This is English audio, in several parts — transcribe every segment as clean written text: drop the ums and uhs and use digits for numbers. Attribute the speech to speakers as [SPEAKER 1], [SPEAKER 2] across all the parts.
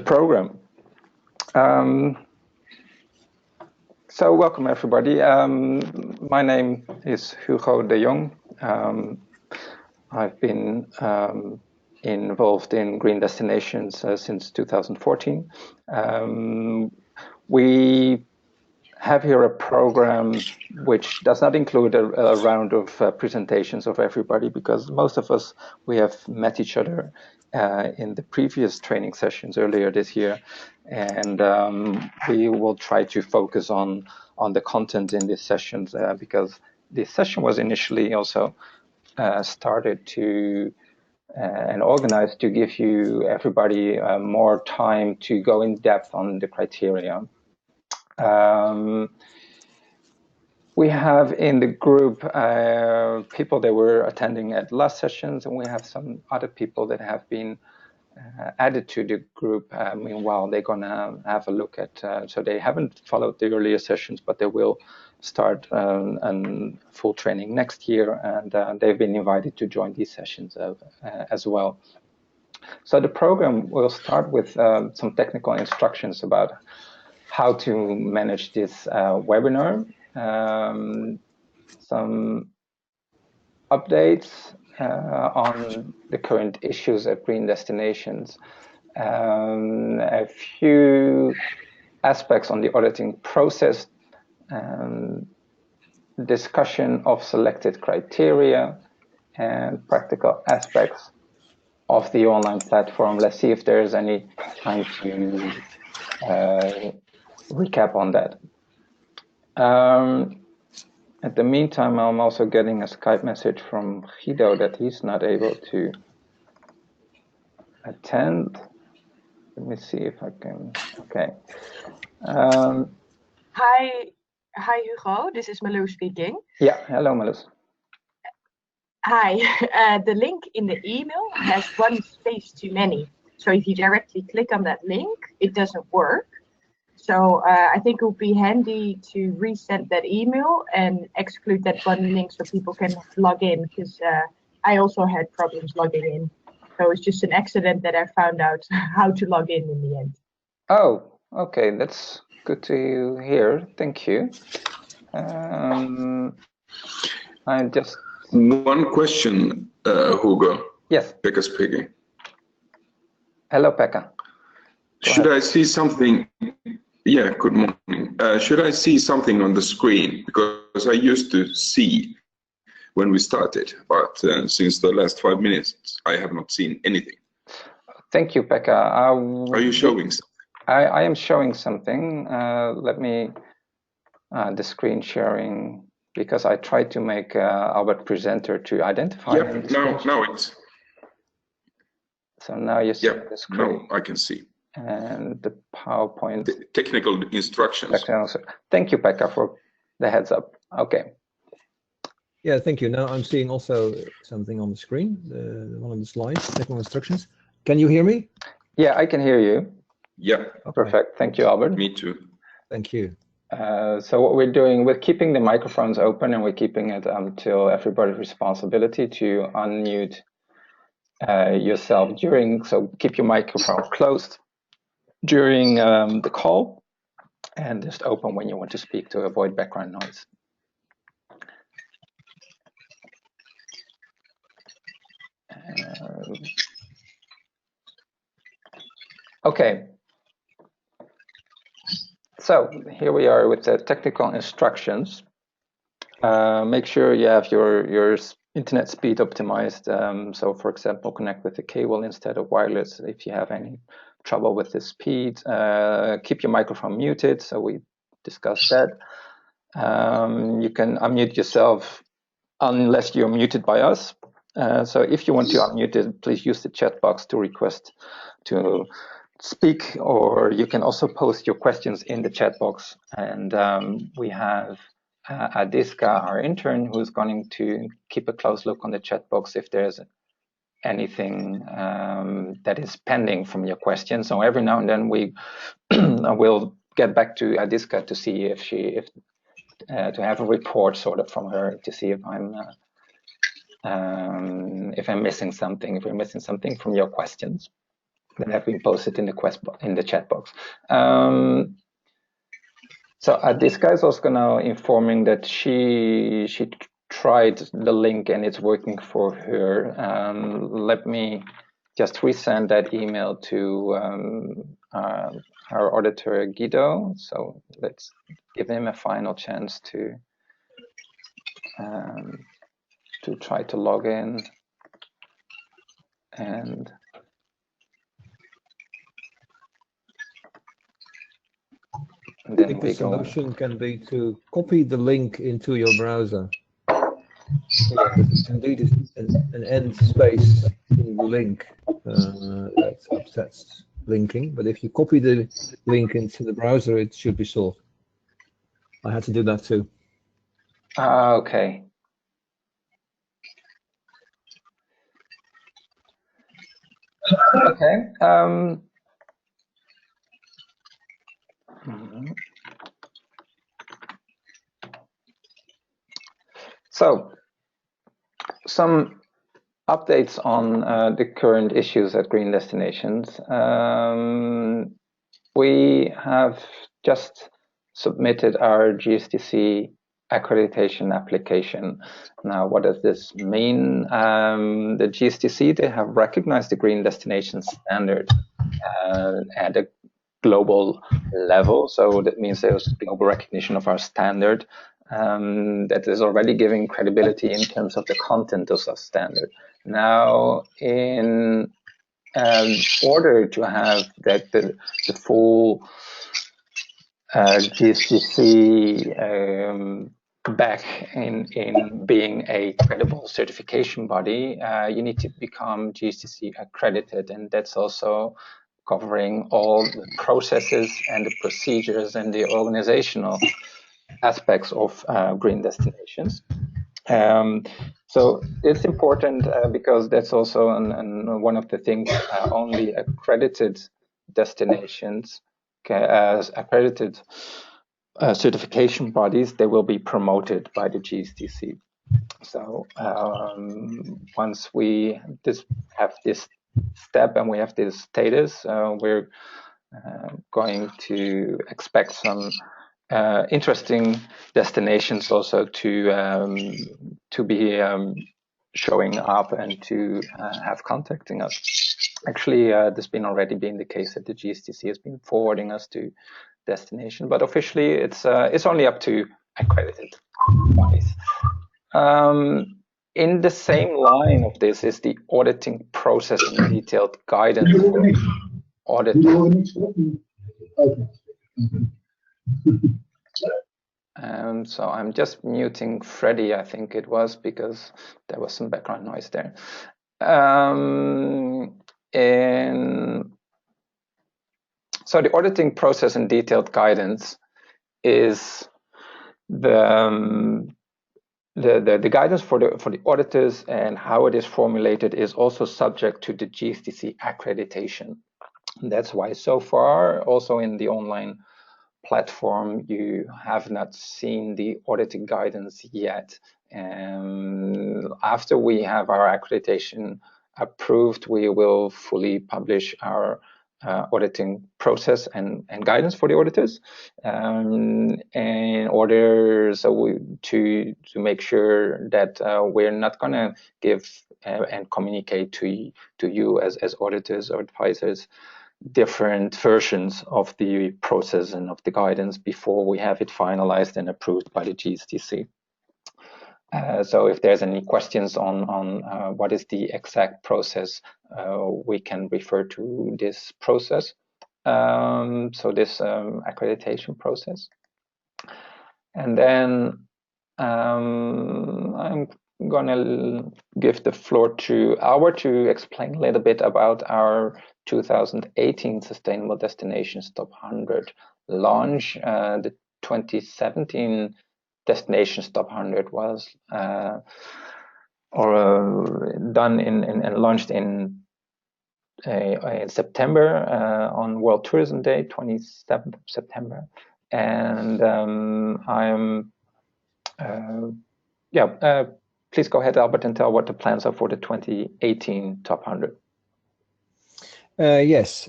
[SPEAKER 1] program. So welcome everybody. My name is Hugo de Jong. I've been involved in green destinations since 2014. We have here a program which does not include a round of presentations of everybody, because most of us, we have met each other in the previous training sessions earlier this year, and we will try to focus on the content in these sessions, because this session was initially also started to and organized to give everybody more time to go in depth on the criteria. We have in the group people that were attending at last sessions, and we have some other people that have been added to the group. Meanwhile, they're gonna have a look at, so they haven't followed the earlier sessions, but they will start full training next year, and they've been invited to join these sessions as well. So the program will start with some technical instructions about how to manage this webinar, some updates on the current issues at green destinations, a few aspects on the auditing process, discussion of selected criteria, and practical aspects of the online platform. Let's see if there's any time to recap on that. At the meantime, I'm also getting a Skype message from Guido that he's not able to attend. Let me see if I can. Okay.
[SPEAKER 2] Hi, Hugo. This is Malou speaking.
[SPEAKER 1] Yeah. Hello, Malou.
[SPEAKER 2] Hi. The link in the email has one space too many. So if you directly click on that link, it doesn't work. So I think it would be handy to resend that email and exclude that one link so people can log in, because I also had problems logging in. So it's just an accident that I found out how to log in the end.
[SPEAKER 1] Oh, okay. That's good to hear. Thank you. I just...
[SPEAKER 3] One question, Hugo.
[SPEAKER 1] Yes.
[SPEAKER 3] Pekka speaking.
[SPEAKER 1] Hello, Pekka.
[SPEAKER 3] Should I see something? Yeah, good morning. Should I see something on the screen? Because I used to see when we started, but since the last 5 minutes, I have not seen anything.
[SPEAKER 1] Thank you, Pekka.
[SPEAKER 3] Are you showing something?
[SPEAKER 1] I am showing something. Let me, the screen sharing, because I tried to make Albert presenter to identify.
[SPEAKER 3] Yeah, now it's.
[SPEAKER 1] So now you see the screen.
[SPEAKER 3] Now I can see.
[SPEAKER 1] And the PowerPoint.
[SPEAKER 3] The technical instructions.
[SPEAKER 1] Thank you, Pekka, for the heads up. Okay.
[SPEAKER 4] Yeah, thank you. Now I'm seeing also something on the screen, one of the slides, technical instructions. Can you hear me?
[SPEAKER 1] Yeah, I can hear you.
[SPEAKER 3] Yeah.
[SPEAKER 4] Okay.
[SPEAKER 1] Perfect. Thank you, Albert.
[SPEAKER 3] Me too.
[SPEAKER 4] Thank you.
[SPEAKER 1] So what we're doing, we're keeping the microphones open, and we're keeping it until everybody's responsibility to unmute yourself during, so keep your microphone closed during the call, and just open when you want to speak to avoid background noise. Okay. So here we are with the technical instructions. Make sure you have your internet speed optimized. So for example, connect with the cable instead of wireless if you have any trouble with the speed. Keep your microphone muted, so we discussed that. You can unmute yourself unless you're muted by us. So if you want to unmute it, please use the chat box to request to speak, or you can also post your questions in the chat box. And we have Adiska, our intern, who's going to keep a close look on the chat box if there's anything that is pending from your questions. So every now and then we will get back to Adiska to see if to have a report sort of from her to see if I'm missing something, if we're missing something from your questions. that have been posted in the chat box. So this guy's also now informing that she tried the link and it's working for her. Let me just resend that email to our auditor Guido. So let's give him a final chance to try to log in, and then
[SPEAKER 4] I think the solution can be to copy the link into your browser. Indeed, is an end space in the link that upsets linking. But if you copy the link into the browser, it should be solved. I had to do that too.
[SPEAKER 1] Okay. Okay. So, some updates on the current issues at Green Destinations. We have just submitted our GSTC accreditation application. Now, what does this mean? The GSTC, they have recognized the Green Destination standard at a global level. So that means there's global recognition of our standard that is already giving credibility in terms of the content of our standard. Now, in order to have that the full GSTC back in being a credible certification body, you need to become GSTC accredited, and that's also covering all the processes and the procedures and the organizational aspects of Green Destinations. So it's important because that's also one of the things only accredited destinations, as accredited certification bodies, they will be promoted by the GSTC. So once we have this step and we have this status, we're going to expect some interesting destinations also to be showing up and to have contacting us. Actually, this been already been the case that the GSTC has been forwarding us to destination, but officially it's only up to accredited bodies. In the same line of this is the auditing process and detailed guidance for auditors. So I'm just muting Freddie, I think it was, because there was some background noise there. So the auditing process and detailed guidance is the guidance for the auditors, and how it is formulated is also subject to the GSTC accreditation. And that's why so far, also in the online platform, you have not seen the auditing guidance yet. After we have our accreditation approved, we will fully publish our auditing process and guidance for the auditors, in order to make sure that we're not going to give and communicate to you as auditors or advisors different versions of the process and of the guidance before we have it finalized and approved by the GSTC. So if there's any questions on what is the exact process, we can refer to this process, so this accreditation process. And then I'm going to give the floor to Albert to explain a little bit about our 2018 Sustainable Destinations Top 100 launch. The 2017 Destinations Top 100 was done and launched in September on World Tourism Day, 27th of September. And please go ahead, Albert, and tell what the plans are for the 2018 Top 100.
[SPEAKER 4] Yes.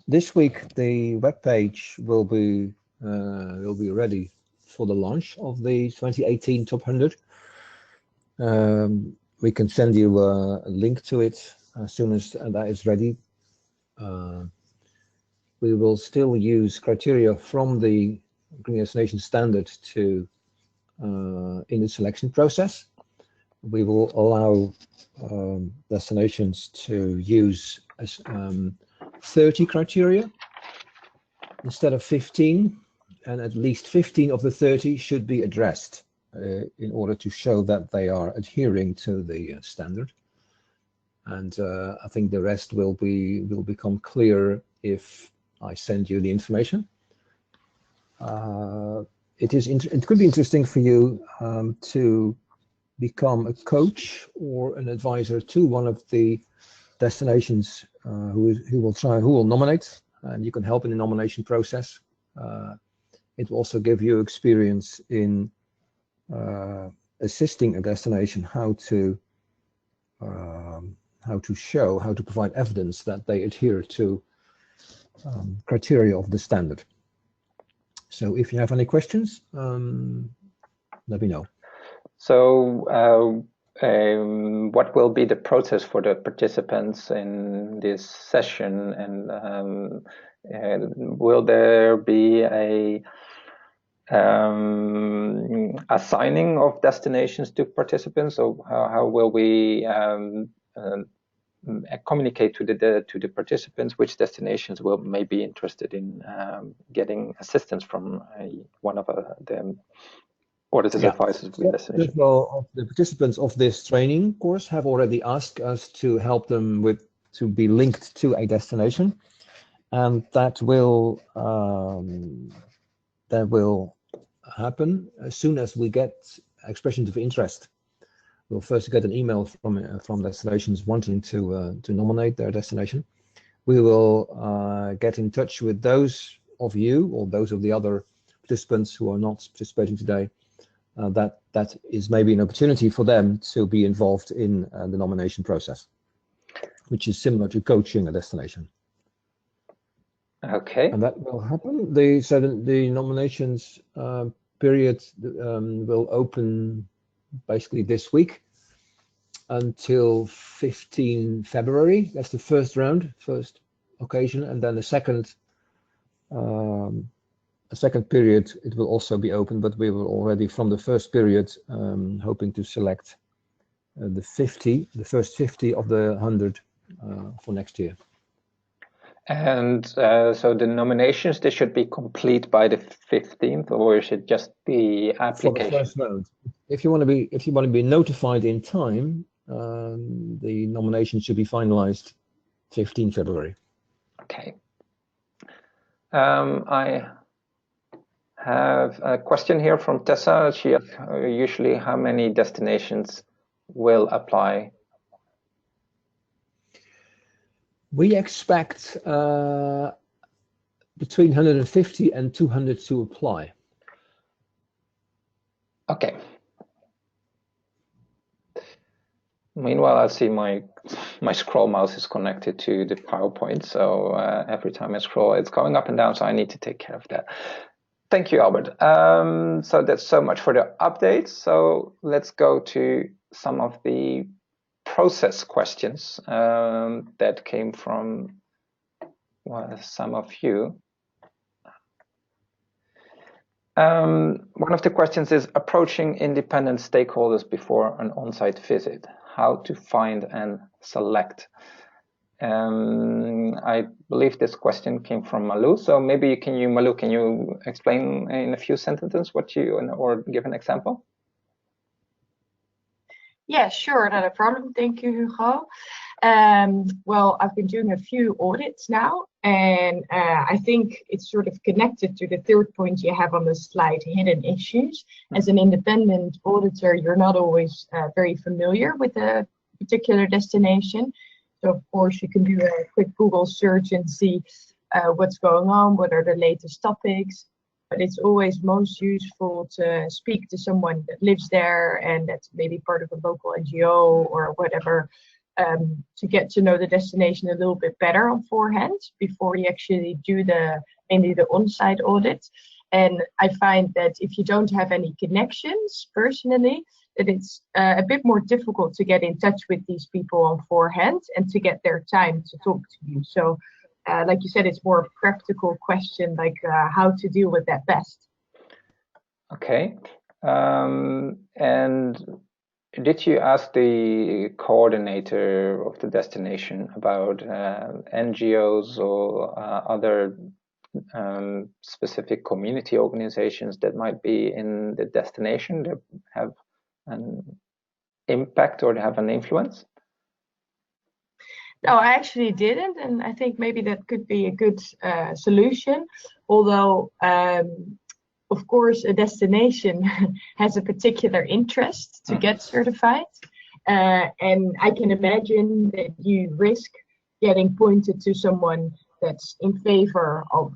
[SPEAKER 4] This week the web page will be ready for the launch of the 2018 Top 100. We can send you a link to it as soon as that is ready. We will still use criteria from the Green Destination Standard to in the selection process. We will allow destinations to use 30 criteria instead of 15, and at least 15 of the 30 should be addressed in order to show that they are adhering to the standard. And I think the rest will become clear if I send you the information. It could be interesting for you to become a coach or an advisor to one of the destinations who will nominate, and you can help in the nomination process. It will also give you experience in assisting a destination how to provide evidence that they adhere to criteria of the standard. So if you have any questions, let me know.
[SPEAKER 1] So what will be the process for the participants in this session, and will there be a assigning of destinations to participants, or how will we communicate to the participants which destinations may be interested in getting assistance from one of the auditors advisors of the destination?
[SPEAKER 4] Well, the participants of this training course have already asked us to help them to be linked to a destination, and that will happen as soon as we get expressions of interest. We'll first get an email from destinations wanting to nominate their destination. We will get in touch with those of you or those of the other participants who are not participating today. That is maybe an opportunity for them to be involved in the nomination process, which is similar to coaching a destination.
[SPEAKER 1] Okay.
[SPEAKER 4] And that will happen. The nominations period will open basically this week until 15 February. That's the first round, first occasion, and then the second period, it will also be open, but we will already from the first period hoping to select the first 50 of the 100 for next year.
[SPEAKER 1] And so the nominations, they should be complete by the 15th, or it should just be application?
[SPEAKER 4] For the first round. If you want to be notified in time, the nomination should be finalized 15 February.
[SPEAKER 1] Okay. I have a question here from Tessa. She asks usually how many destinations will apply.
[SPEAKER 4] We expect between 150 and 200 to apply.
[SPEAKER 1] Okay. Meanwhile, I see my scroll mouse is connected to the PowerPoint, so every time I scroll, it's going up and down, so I need to take care of that. Thank you, Albert. So that's so much for the updates. So let's go to some of the process questions that came from some of you. One of the questions is approaching independent stakeholders before an on-site visit. How to find and select. I believe this question came from Malu. So maybe Malu, can you explain in a few sentences or give an example?
[SPEAKER 2] Yeah, sure, not a problem. Thank you, Hugo. Well, I've been doing a few audits now, and I think it's sort of connected to the third point you have on the slide, hidden issues. As an independent auditor, you're not always very familiar with a particular destination. So, of course, you can do a quick Google search and see what's going on, what are the latest topics. But it's always most useful to speak to someone that lives there and that's maybe part of a local NGO or whatever, to get to know the destination a little bit better on forehand before you actually do mainly the on-site audit. And I find that if you don't have any connections personally, that it's a bit more difficult to get in touch with these people on forehand and to get their time to talk to you. So like you said, it's more a practical question, like how to deal with that best. Okay.
[SPEAKER 1] And did you ask the coordinator of the destination about NGOs or other specific community organizations that might be in the destination that have an impact or have an influence?
[SPEAKER 2] No, I actually didn't, and I think maybe that could be a good solution. Although, of course, a destination has a particular interest to get certified, and I can imagine that you risk getting pointed to someone that's in favor of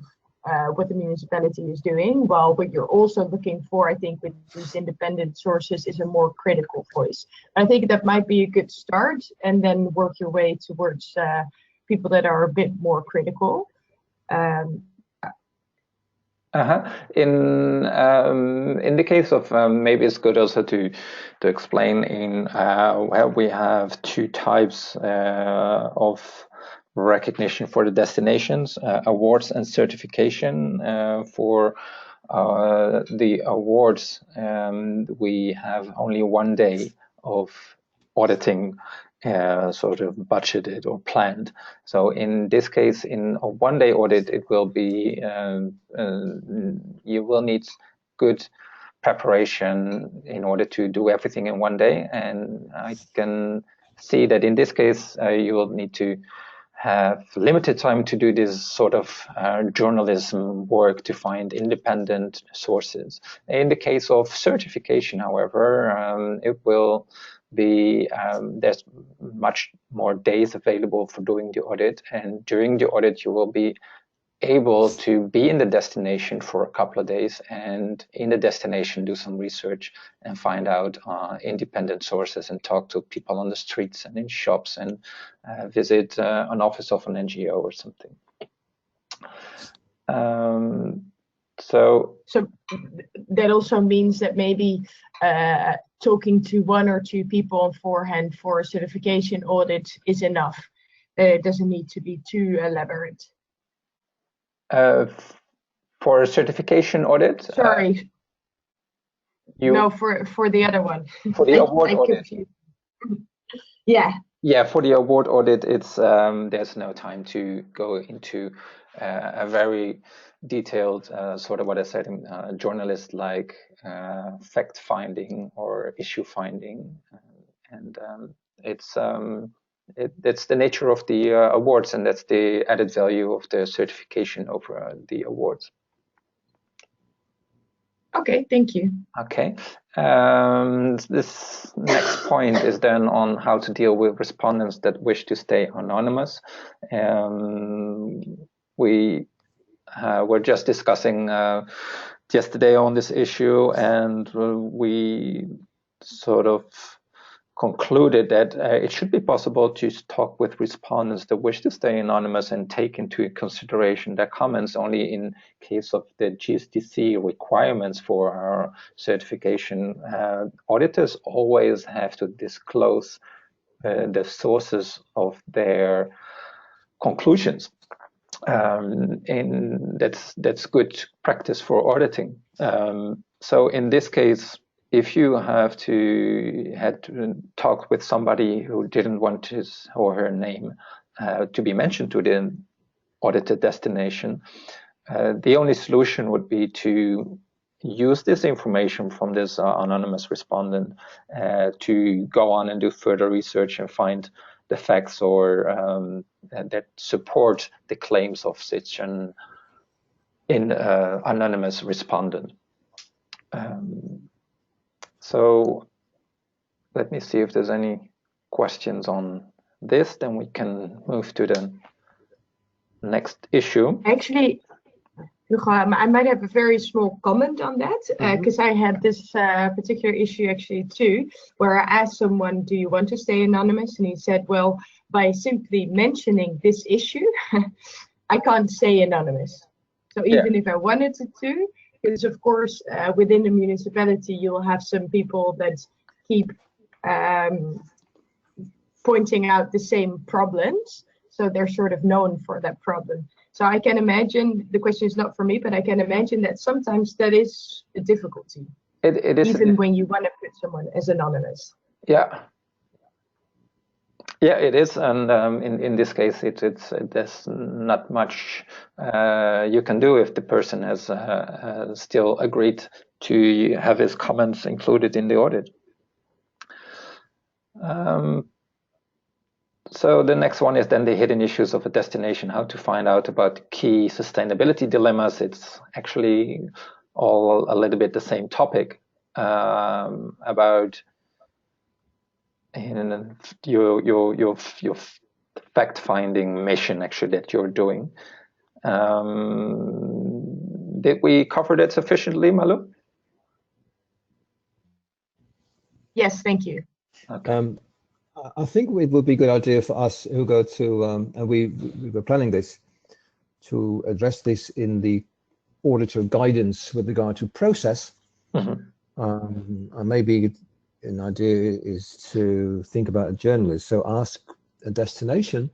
[SPEAKER 2] what the municipality is doing, while what you're also looking for, I think, with these independent sources is a more critical voice. I think that might be a good start, and then work your way towards people that are a bit more critical.
[SPEAKER 1] In the case of maybe it's good also to explain in where we have two types of recognition for the destinations, awards and certification. For the awards, we have only 1 day of auditing sort of budgeted or planned. So in this case, in a 1-day audit, it will be you will need good preparation in order to do everything in 1 day. And I can see that in this case, you will need to have limited time to do this sort of journalism work to find independent sources. In the case of certification, however, it will be there's much more days available for doing the audit, and during the audit you will be able to be in the destination for a couple of days, and in the destination do some research and find out independent sources and talk to people on the streets and in shops and visit an office of an NGO or something. So
[SPEAKER 2] that also means that maybe talking to 1 or 2 people on forehand for a certification audit is enough. It doesn't need to be too elaborate.
[SPEAKER 1] For a certification audit?
[SPEAKER 2] Sorry. No, for the other one.
[SPEAKER 1] For the award audit.
[SPEAKER 2] Yeah.
[SPEAKER 1] Yeah, for the award audit, it's there's no time to go into a very detailed sort of what I said, journalist-like fact-finding or issue-finding, and it's the nature of the awards, and that's the added value of the certification over the awards.
[SPEAKER 2] Okay, thank you.
[SPEAKER 1] Okay, this next point is then on how to deal with respondents that wish to stay anonymous. We were just discussing yesterday on this issue, and we sort of concluded that it should be possible to talk with respondents that wish to stay anonymous and take into consideration their comments only in case of the GSTC requirements for our certification. Auditors always have to disclose the sources of their conclusions. And that's good practice for auditing. So in this case, if you had to talk with somebody who didn't want his or her name to be mentioned to the audited destination, the only solution would be to use this information from this anonymous respondent to go on and do further research and find the facts or that support the claims of such an anonymous respondent. So let me see if there's any questions on this, then we can move to the next issue.
[SPEAKER 2] Actually, Hugo, I might have a very small comment on that, because I had this particular issue actually too, where I asked someone, do you want to stay anonymous? And he said, well, by simply mentioning this issue, I can't stay anonymous. So even if I wanted to, because of course within the municipality, you'll have some people that keep pointing out the same problems. So they're sort of known for that problem. So I can imagine, the question is not for me, but I can imagine that sometimes that is a difficulty.
[SPEAKER 1] It is,
[SPEAKER 2] even when you want to put someone as anonymous.
[SPEAKER 1] Yeah. Yeah, it is, and in this case, there's not much you can do if the person has still agreed to have his comments included in the audit. So the next one is then the hidden issues of a destination, how to find out about key sustainability dilemmas. It's actually all a little bit the same topic about your fact-finding mission actually that you're doing. Did we cover that sufficiently, Malu?
[SPEAKER 2] Yes, thank you.
[SPEAKER 1] Okay.
[SPEAKER 4] I think it would be a good idea for us, Hugo, to, and we were planning this, to address this in the auditor guidance with regard to process. And maybe an idea is to think about a journalist. So ask a destination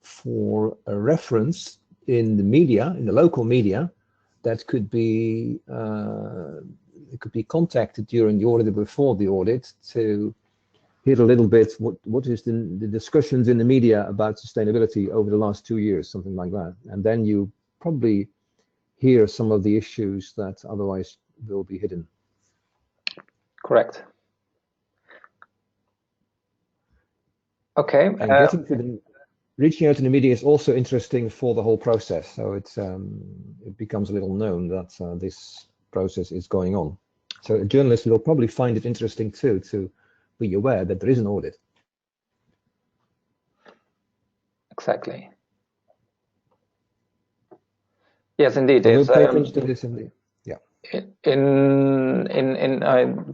[SPEAKER 4] for a reference in the media, in the local media, that could be it could be contacted during the audit or before the audit to hear a little bit what is the discussions in the media about sustainability over the last 2 years, something like that. And then you probably hear some of the issues that otherwise will be hidden.
[SPEAKER 1] Correct. Okay.
[SPEAKER 4] And reaching out to the media is also interesting for the whole process. So it's it becomes a little known that this process is going on. So a journalist will probably find it interesting too, to be aware that there is an audit.
[SPEAKER 1] Exactly. Yes, indeed.
[SPEAKER 4] So we'll pay attention to this indeed. Yeah.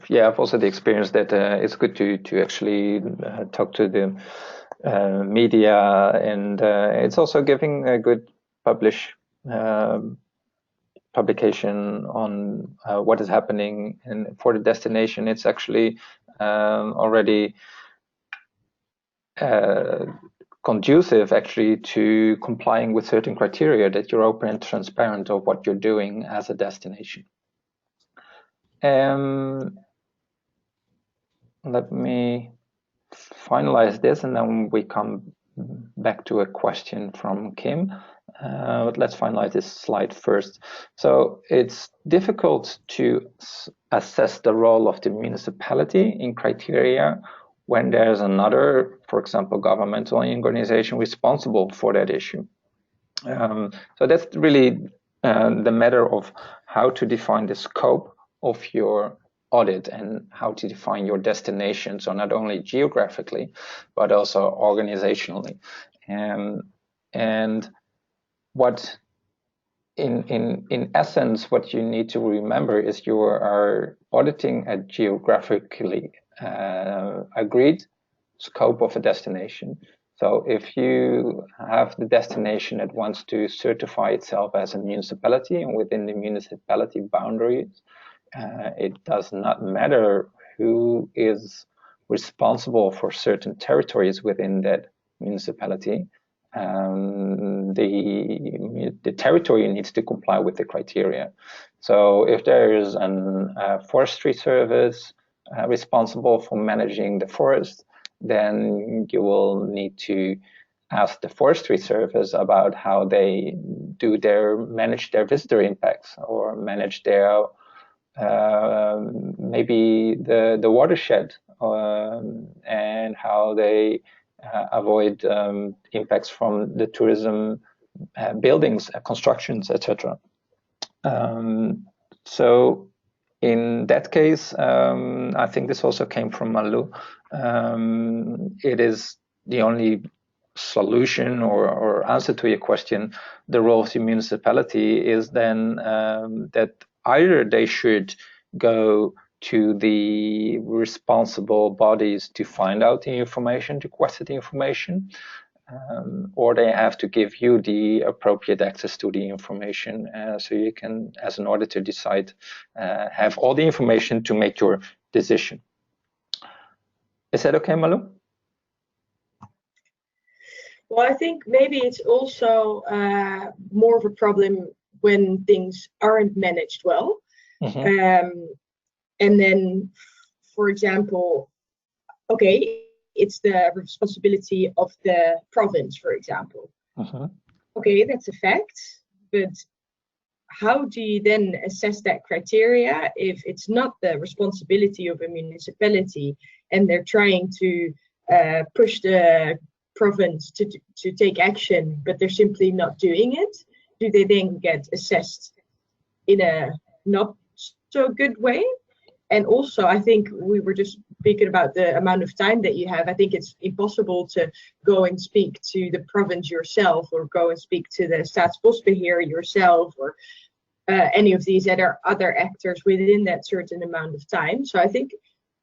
[SPEAKER 1] Yeah, I've also the experience that it's good to actually talk to the media, and it's also giving a good publication on what is happening, and for the destination, it's actually already conducive actually to complying with certain criteria, that you're open and transparent of what you're doing as a destination. Let me finalize this, and then we come back to a question from Kim. But let's finalize this slide first. So it's difficult to assess the role of the municipality in criteria when there's another, for example, governmental organization responsible for that issue. So that's really the matter of how to define the scope of your audit and how to define your destination. So not only geographically, but also organizationally. And what in essence, what you need to remember is you are auditing a geographically agreed scope of a destination. So if you have the destination that wants to certify itself as a municipality, and within the municipality boundaries, it does not matter who is responsible for certain territories within that municipality. The territory needs to comply with the criteria. So if there is a forestry service responsible for managing the forest, then you will need to ask the forestry service about how they manage their visitor impacts, or manage their maybe the watershed, and how they avoid impacts from the tourism buildings, constructions, etc. So in that case, I think this also came from Malu. It is the only solution or answer to your question, the role of the municipality is then that either they should go to the responsible bodies to find out the information, to request the information, or they have to give you the appropriate access to the information, so you can, as an auditor, decide, have all the information to make your decision. Is that okay, Malu?
[SPEAKER 2] Well, I think maybe it's also more of a problem when things aren't managed well. And then, for example, okay, it's the responsibility of the province, for example. Okay, that's a fact, but how do you then assess that criteria if it's not the responsibility of a municipality and they're trying to push the province to take action, but they're simply not doing it? Do they then get assessed in a not so good way? And also, I think we were just speaking about the amount of time that you have. I think it's impossible to go and speak to the province yourself, or go and speak to the Staatsbosbeheer yourself, or any of these other actors within that certain amount of time. So I think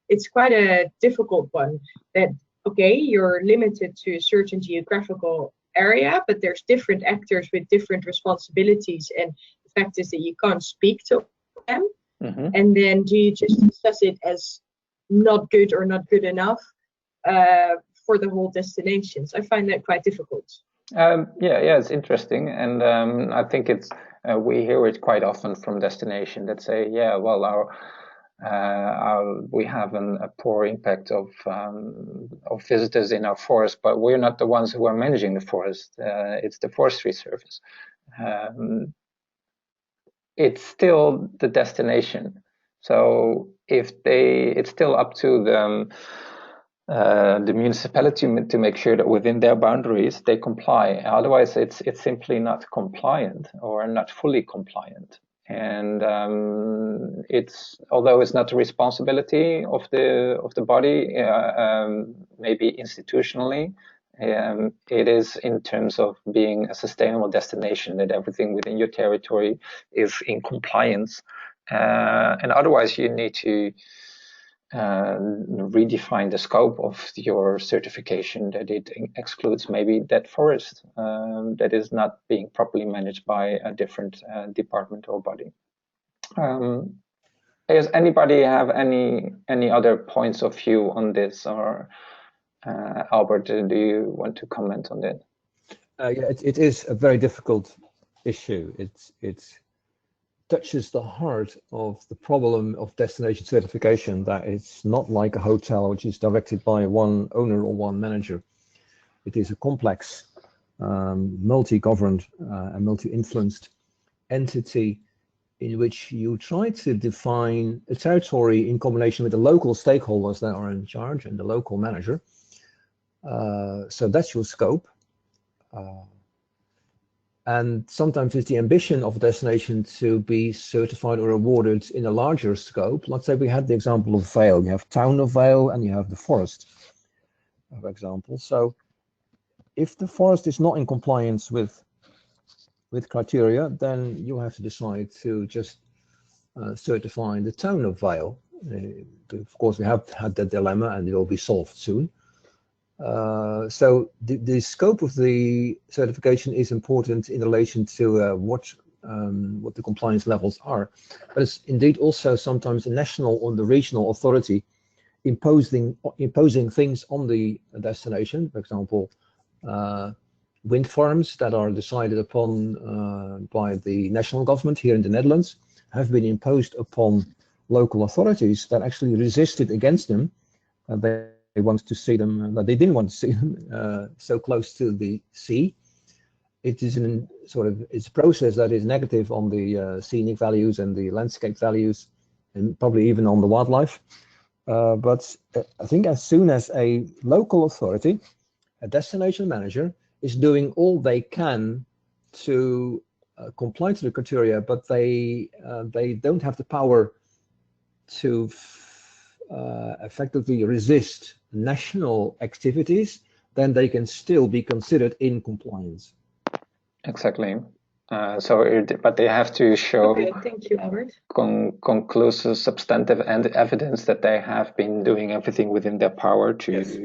[SPEAKER 2] it's quite a difficult one, that, okay, you're limited to a certain geographical area, but there's different actors with different responsibilities, and the fact is that you can't speak to them. And then do you just assess it as not good or not good enough for the whole destinations? I find that quite difficult.
[SPEAKER 1] Yeah, it's interesting, and I think it's we hear it quite often from destination that say, yeah, well, we have a poor impact of visitors in our forest, but we're not the ones who are managing the forest. It's the Forestry Service. It's still the destination. So it's still up to the municipality to make sure that within their boundaries they comply. Otherwise, it's simply not compliant or not fully compliant. And although it's not the responsibility of the body, maybe institutionally, it is in terms of being a sustainable destination, that everything within your territory is in compliance. And otherwise, you need to redefine the scope of your certification, that it excludes maybe that forest that is not being properly managed by a different department or body. Does anybody have any other points of view on this, or Albert, do you want to comment on that?
[SPEAKER 4] Yeah, it is a very difficult issue. It touches the heart of the problem of destination certification, that it's not like a hotel which is directed by one owner or one manager. It is a complex, multi-governed and multi-influenced entity in which you try to define a territory in combination with the local stakeholders that are in charge and the local manager. So that's your scope. And sometimes it's the ambition of a destination to be certified or awarded in a larger scope. Let's say we had the example of Vale. You have town of Vale and you have the forest, for example. So if the forest is not in compliance with criteria, then you have to decide to just certify the town of Vale. Of course, we have had that dilemma, and it will be solved soon. So the scope of the certification is important in relation to what the compliance levels are. But it's indeed also sometimes a national or the regional authority imposing things on the destination. For example, wind farms that are decided upon by the national government here in the Netherlands have been imposed upon local authorities that actually resisted against them. They wanted to see them, but they didn't want to see them so close to the sea. It is it's a process that is negative on the scenic values and the landscape values, and probably even on the wildlife. But I think as soon as a local authority, a destination manager, is doing all they can to comply to the criteria, but they don't have the power to effectively resist national activities, then they can still be considered in compliance.
[SPEAKER 1] Exactly. But they have to show
[SPEAKER 2] Okay, thank you, Albert.
[SPEAKER 1] conclusive, substantive, and evidence that they have been doing everything within their power to
[SPEAKER 4] Yes.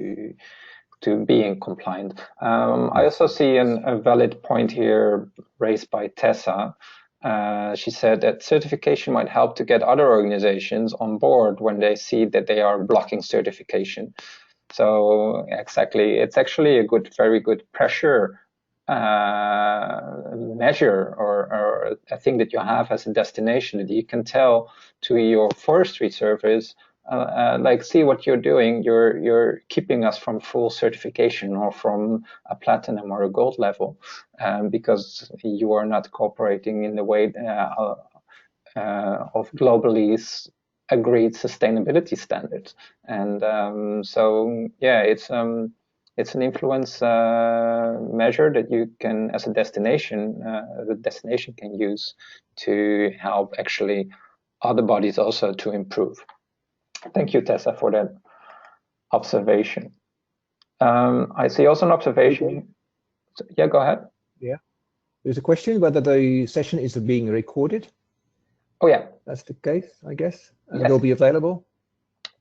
[SPEAKER 1] to being compliant. I also see a valid point here raised by Tessa. She said that certification might help to get other organizations on board when they see that they are blocking certification. So exactly, it's actually a very good pressure measure or a thing that you have as a destination that you can tell to your forestry service, like, see what you're doing. You're keeping us from full certification or from a platinum or a gold level, because you are not cooperating in the way of globally agreed sustainability standards. And so yeah, it's an influence measure that you can, as a destination, the destination can use to help actually other bodies also to improve. Thank you, Tessa, for that observation. I see also an observation. Yeah, go ahead.
[SPEAKER 4] Yeah, there's a question whether the session is being recorded.
[SPEAKER 1] Oh yeah,
[SPEAKER 4] that's the case, I guess, and
[SPEAKER 1] yes.
[SPEAKER 4] It will be available.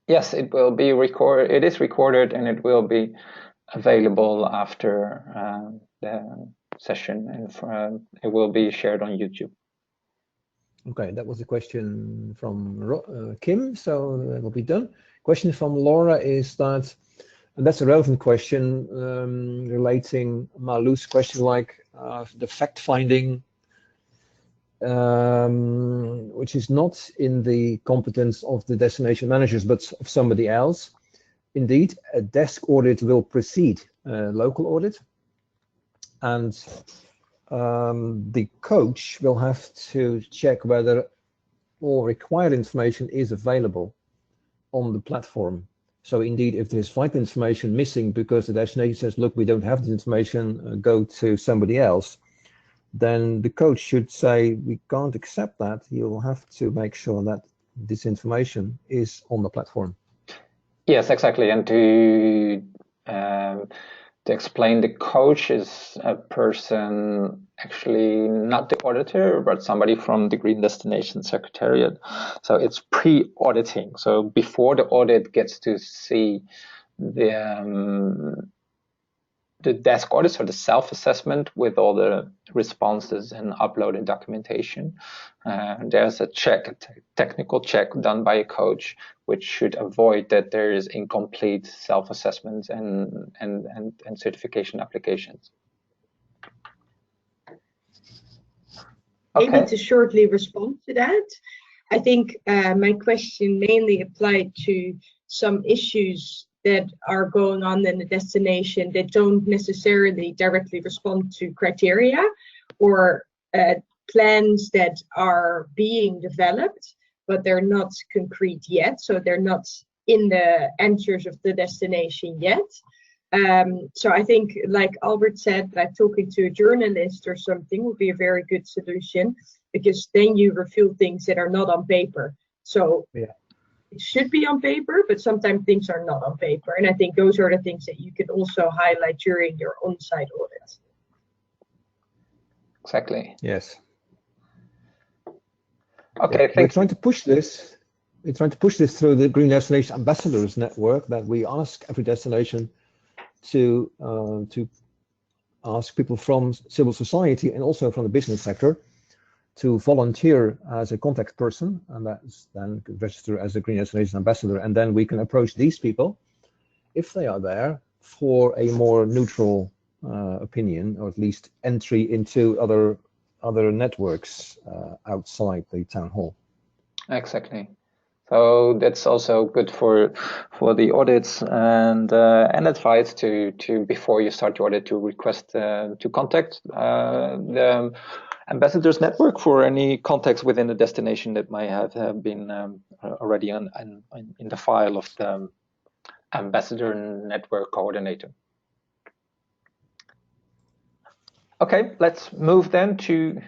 [SPEAKER 1] Yes, it will be recorded. It is recorded, and it will be available after the session, and it will be shared on YouTube.
[SPEAKER 4] Okay, that was a question from Kim, so that will be done. Question from Laura is that, and that's a relevant question, relating Malu's question, like the fact-finding, which is not in the competence of the destination managers, but of somebody else. Indeed, a desk audit will precede a local audit, and the coach will have to check whether all required information is available on the platform. So indeed, if there's vital information missing because the destination says, look, we don't have this information, go to somebody else, then the coach should say, we can't accept that. You'll have to make sure that this information is on the platform.
[SPEAKER 1] Yes, exactly. And to explain, the coach is a person, actually not the auditor, but somebody from the Green Destination Secretariat. So it's pre-auditing. So before the audit gets to see the desk audit, so the self-assessment with all the responses and uploaded documentation, there's a check, a technical check done by a coach, which should avoid that there is incomplete self-assessments and certification applications.
[SPEAKER 2] Okay. Maybe to shortly respond to that, I think my question mainly applied to some issues that are going on in the destination that don't necessarily directly respond to criteria, or plans that are being developed, but they're not concrete yet. So they're not in the answers of the destination yet. So I think, like Albert said, like talking to a journalist or something would be a very good solution, because then you reveal things that are not on paper. So yeah, it should be on paper, but sometimes things are not on paper. And I think those are the things that you can also highlight during your on-site audit.
[SPEAKER 1] Exactly.
[SPEAKER 4] Yes.
[SPEAKER 1] Okay.
[SPEAKER 4] Yeah. We're trying to push this. We're trying to push this through the Green Destination Ambassadors Network, that we ask every destination to ask people from civil society and also from the business sector to volunteer as a contact person, and that's then register as a Green Destination Ambassador, and then we can approach these people, if they are there, for a more neutral opinion, or at least entry into other networks outside the town hall. Exactly.
[SPEAKER 1] So that's also good for the audits and advice to before you start your audit, to request to contact the Ambassadors Network for any contacts within the destination that might have been already in the file of the Ambassador Network Coordinator. Okay, let's move then to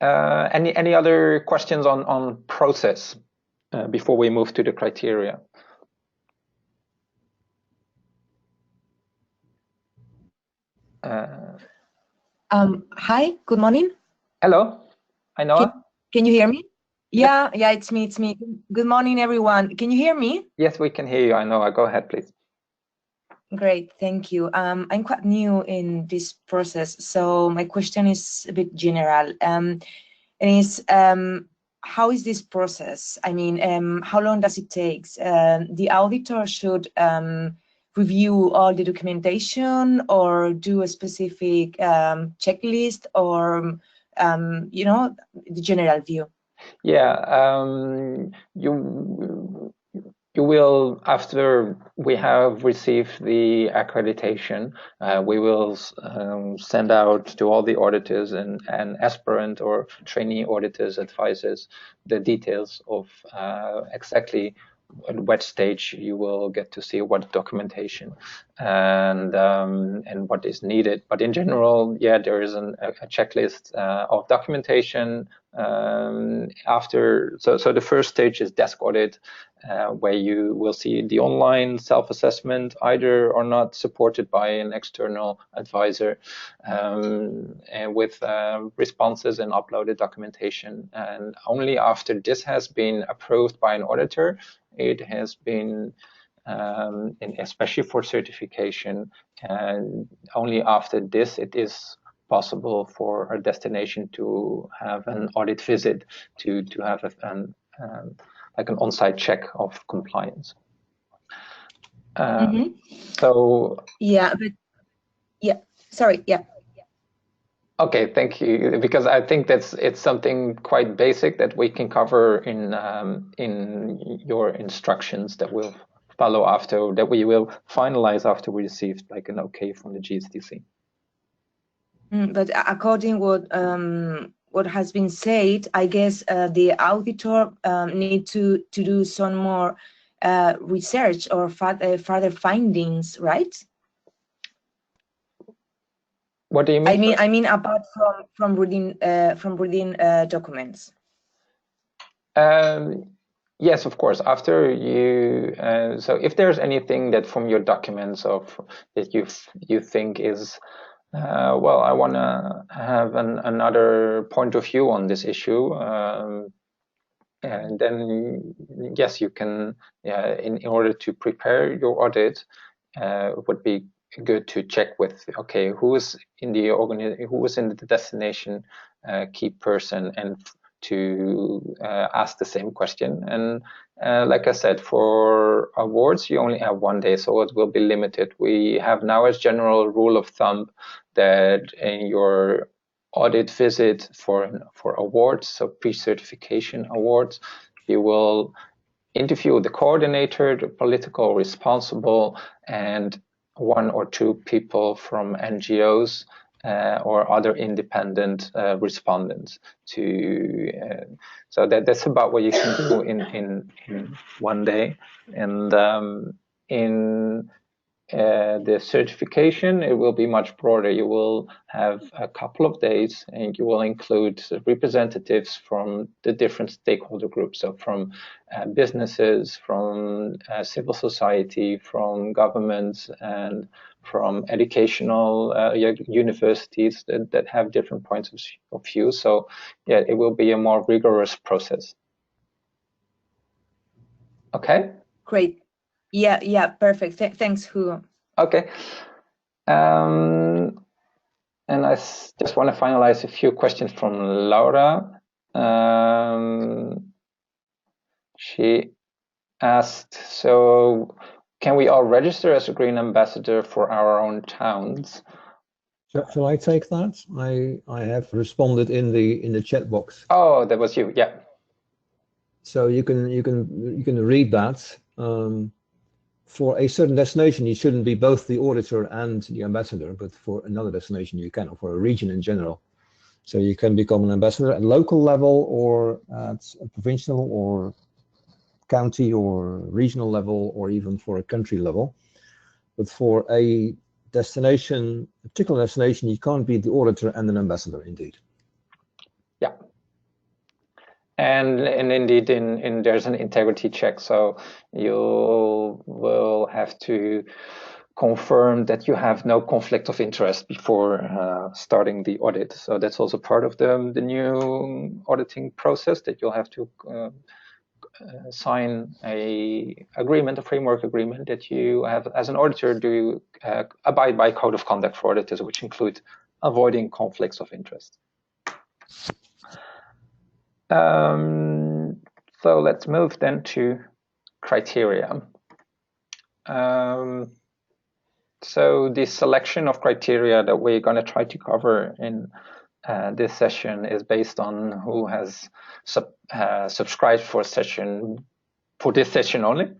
[SPEAKER 1] any other questions on process before we move to the criteria.
[SPEAKER 5] Hi, good morning.
[SPEAKER 1] Hello, I know.
[SPEAKER 5] Can you hear me?
[SPEAKER 1] Yes.
[SPEAKER 5] Yeah, it's me. Good morning, everyone. Can you hear me?
[SPEAKER 1] Yes, we can hear you. I know. Go ahead, please.
[SPEAKER 5] Great, thank you. I'm quite new in this process, so my question is a bit general. And is how is this process? I mean, how long does it take? The auditor should review all the documentation or do a specific checklist, or you know, the general view.
[SPEAKER 1] Yeah, you will, after we have received the accreditation, we will send out to all the auditors and aspirant or trainee auditors, advisors, the details of exactly at what stage you will get to see what documentation and what is needed. But in general, yeah, there is a checklist of documentation. So the first stage is desk audit, where you will see the online self-assessment, either or not supported by an external advisor, and with responses and uploaded documentation. And only after this has been approved by an auditor, it has been, and especially for certification, and only after this it is possible for a destination to have an audit visit to have like an on-site check of compliance. So
[SPEAKER 5] yeah, but yeah, sorry, yeah.
[SPEAKER 1] Okay, thank you. Because I think it's something quite basic that we can cover in your instructions that we'll follow after, that we will finalize after we received like an okay from the GSTC.
[SPEAKER 5] But according what has been said, I guess the auditor need to do some more research or further findings, right?
[SPEAKER 1] What do you mean?
[SPEAKER 5] I mean apart from reading documents.
[SPEAKER 1] Yes, of course. After you, so if there's anything that from your documents of that you think is well, I want to have another point of view on this issue, and then yes, you can. In order to prepare your audit, it would be good to check with, okay, who is in the destination key person, and to ask the same question. And like I said, for awards, you only have 1 day, so it will be limited. We have now as general rule of thumb that in your audit visit for awards, so pre-certification awards, you will interview the coordinator, the political responsible, and 1 or 2 people from NGOs or other independent respondents. So that's about what you can do in 1 day. And in the certification, it will be much broader. You will have a couple of days, and you will include representatives from the different stakeholder groups, so from businesses, from civil society, from governments, and from educational universities that have different points of view. So yeah, it will be a more rigorous process. Okay?
[SPEAKER 5] Great. Yeah, perfect. Thanks, Hugo.
[SPEAKER 1] Okay. And I just want to finalize a few questions from Laura. She asked, so can we all register as a green ambassador for our own towns?
[SPEAKER 4] Shall I take that? I have responded in the chat box.
[SPEAKER 1] Oh, that was you. Yeah.
[SPEAKER 4] So you can read that. For a certain destination, you shouldn't be both the auditor and the ambassador, but for another destination you can, or for a region in general. So you can become an ambassador at local level, or at a provincial or county or regional level, or even for a country level. But for a destination, a particular destination, you can't be the auditor and an ambassador, indeed.
[SPEAKER 1] Yeah. And indeed, there's an integrity check, so you will have to confirm that you have no conflict of interest before starting the audit. So that's also part of the new auditing process, that you'll have to sign a framework agreement that you have as an auditor. Do you abide by code of conduct for auditors, which include avoiding conflicts of interest. So let's move then to criteria. So the selection of criteria that we're going to try to cover in this session is based on who has subscribed for this session only.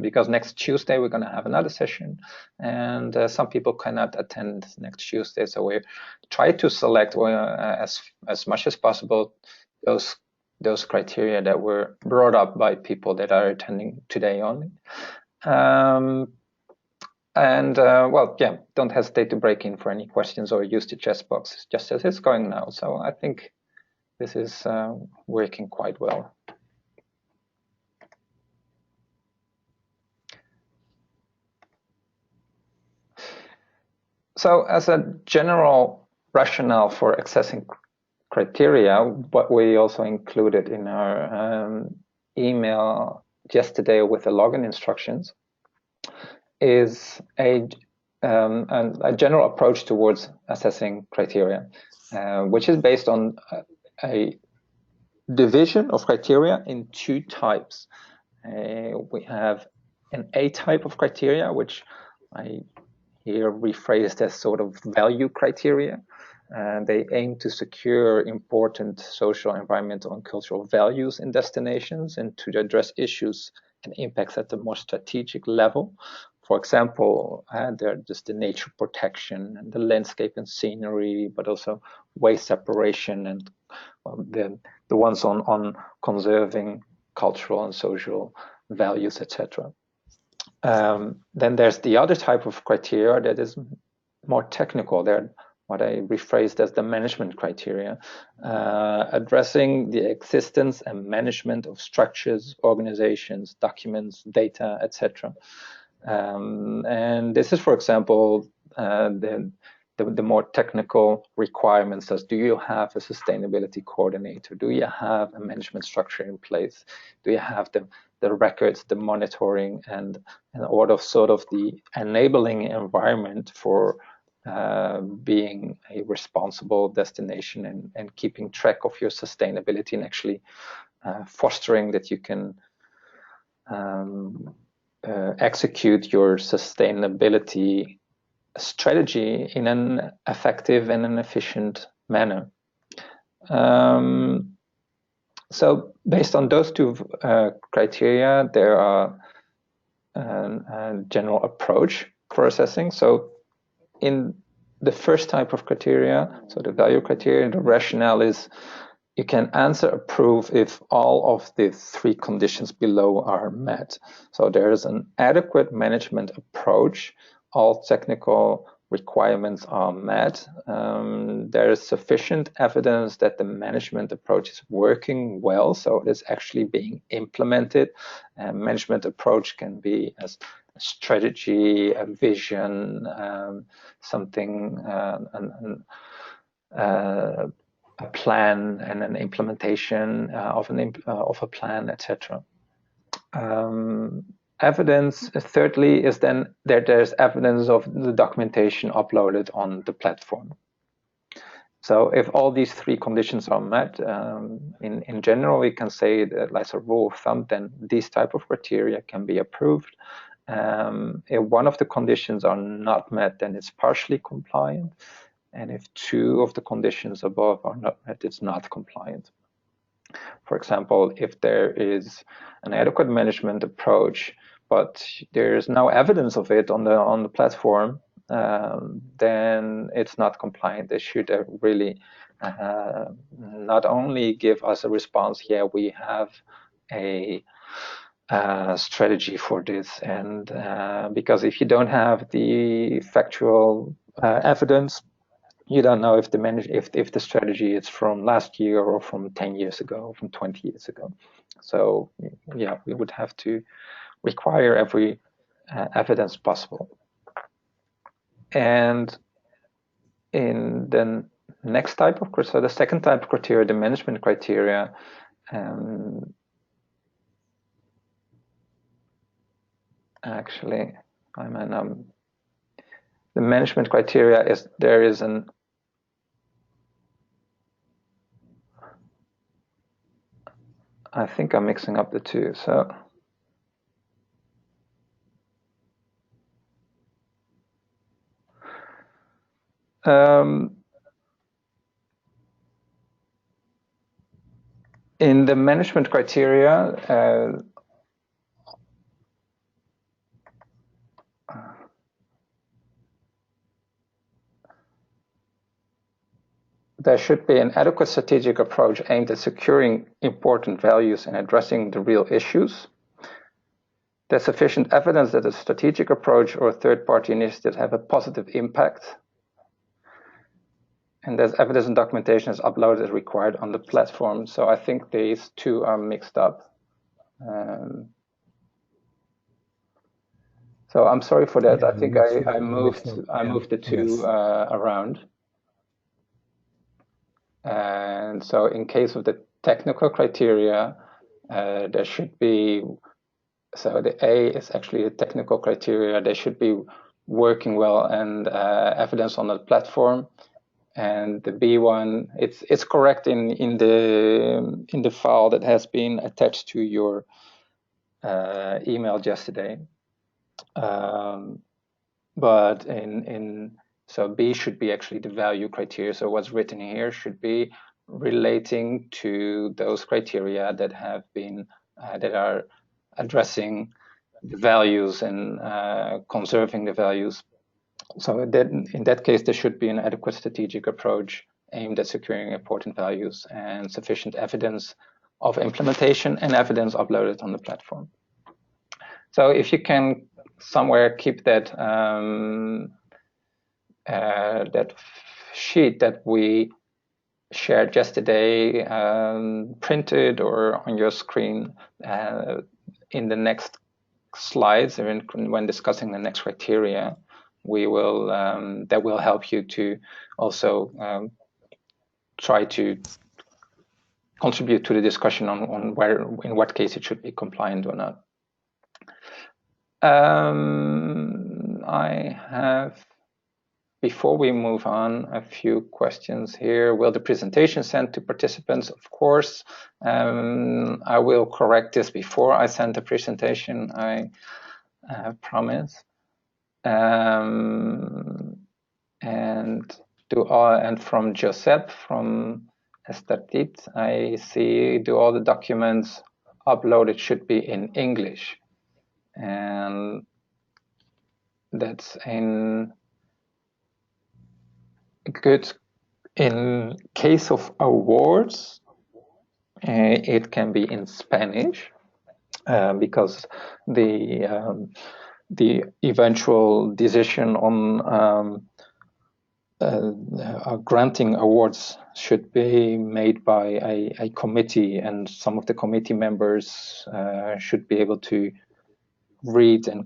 [SPEAKER 1] Because next Tuesday we're going to have another session, and some people cannot attend next Tuesday, so we try to select as much as possible those criteria that were brought up by people that are attending today only. Well, yeah, don't hesitate to break in for any questions or use the chat box just as it's going now. So I think this is working quite well. So as a general rationale for accessing criteria, what we also included in our email yesterday with the login instructions is a general approach towards assessing criteria, which is based on a division of criteria in two types. We have an A type of criteria, which I here rephrased as sort of value criteria. They aim to secure important social, environmental, and cultural values in destinations and to address issues and impacts at the more strategic level. For example, they're just the nature protection and the landscape and scenery, but also waste separation and the ones on conserving cultural and social values, etc. Then there's the other type of criteria that is more technical. They're what I rephrased as the management criteria, addressing the existence and management of structures, organizations, documents, data, etc. And this is, for example, the more technical requirements as, do you have a sustainability coordinator? Do you have a management structure in place? Do you have the records, the monitoring, and sort of the enabling environment for being a responsible destination and keeping track of your sustainability and actually fostering that you can execute your sustainability strategy in an effective and an efficient manner. So based on those two criteria, there are a general approach for assessing. So in the first type of criteria, so the value criteria, the rationale is you can answer approve if all of the three conditions below are met. So there is an adequate management approach, all technical requirements are met. There is sufficient evidence that the management approach is working well, so it is actually being implemented. Management approach can be as a strategy, a vision, something, a plan and an implementation of a plan, etc. Evidence, thirdly, is then that there's evidence of the documentation uploaded on the platform. So if all these three conditions are met, in general, we can say that, as a rule of thumb, then these type of criteria can be approved. If one of the conditions are not met, then it's partially compliant. And if two of the conditions above are not met, it's not compliant. For example, if there is an adequate management approach, but there is no evidence of it on the platform, then it's not compliant. They should really not only give us a response, yeah, we have a strategy for this, and because if you don't have the factual evidence, you don't know if the strategy is from last year or from 10 years ago, from 20 years ago. So yeah, we would have to require every evidence possible. And in the next type of criteria, so the second type of criteria, the management criteria, actually, the management criteria is there is an I think I'm mixing up the two. So in the management criteria, there should be an adequate strategic approach aimed at securing important values and addressing the real issues. There's sufficient evidence that a strategic approach or third-party initiatives have a positive impact. And there's evidence and documentation is uploaded as required on the platform. So I think these two are mixed up. So I'm sorry for that. Yeah, I think I moved the two around. And so in case of the technical criteria, there should be, so the A is actually the technical criteria. They should be working well and evidence on the platform. And the B one, it's correct in the file that has been attached to your email yesterday. But so B should be actually the value criteria. So what's written here should be relating to those criteria that have been that are addressing the values and conserving the values. So in that case, there should be an adequate strategic approach aimed at securing important values and sufficient evidence of implementation and evidence uploaded on the platform. So if you can somewhere keep that that sheet that we shared yesterday printed or on your screen in the next slides, or when discussing the next criteria, we will that will help you to also try to contribute to the discussion on where, in what case it should be compliant or not. I have, before we move on, a few questions here. Will the presentation send to participants? Of course. I will correct this before I send the presentation, I promise. And from Josep from Estatit, I see, do all the documents uploaded should be in English? And that's good. In case of awards, it can be in Spanish because the eventual decision on granting awards should be made by a committee, and some of the committee members should be able to read and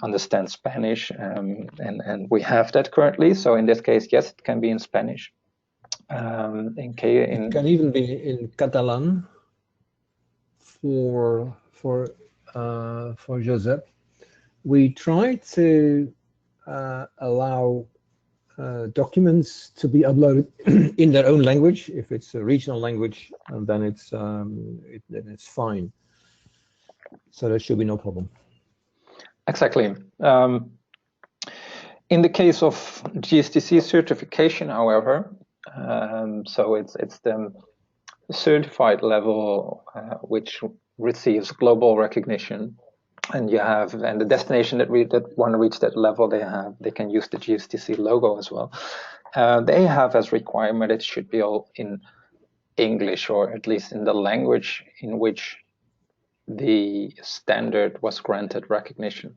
[SPEAKER 1] understand Spanish, and we have that currently. So in this case, yes, it can be in Spanish. It
[SPEAKER 4] can even be in Catalan for Josep. We try to allow documents to be uploaded in their own language. If it's a regional language, then it's fine. So there should be no problem.
[SPEAKER 1] Exactly. In the case of GSTC certification, however, so it's the certified level which receives global recognition, and the destination that want to reach that level, they can use the GSTC logo as well. They have as requirement it should be all in English, or at least in the language in which the standard was granted recognition.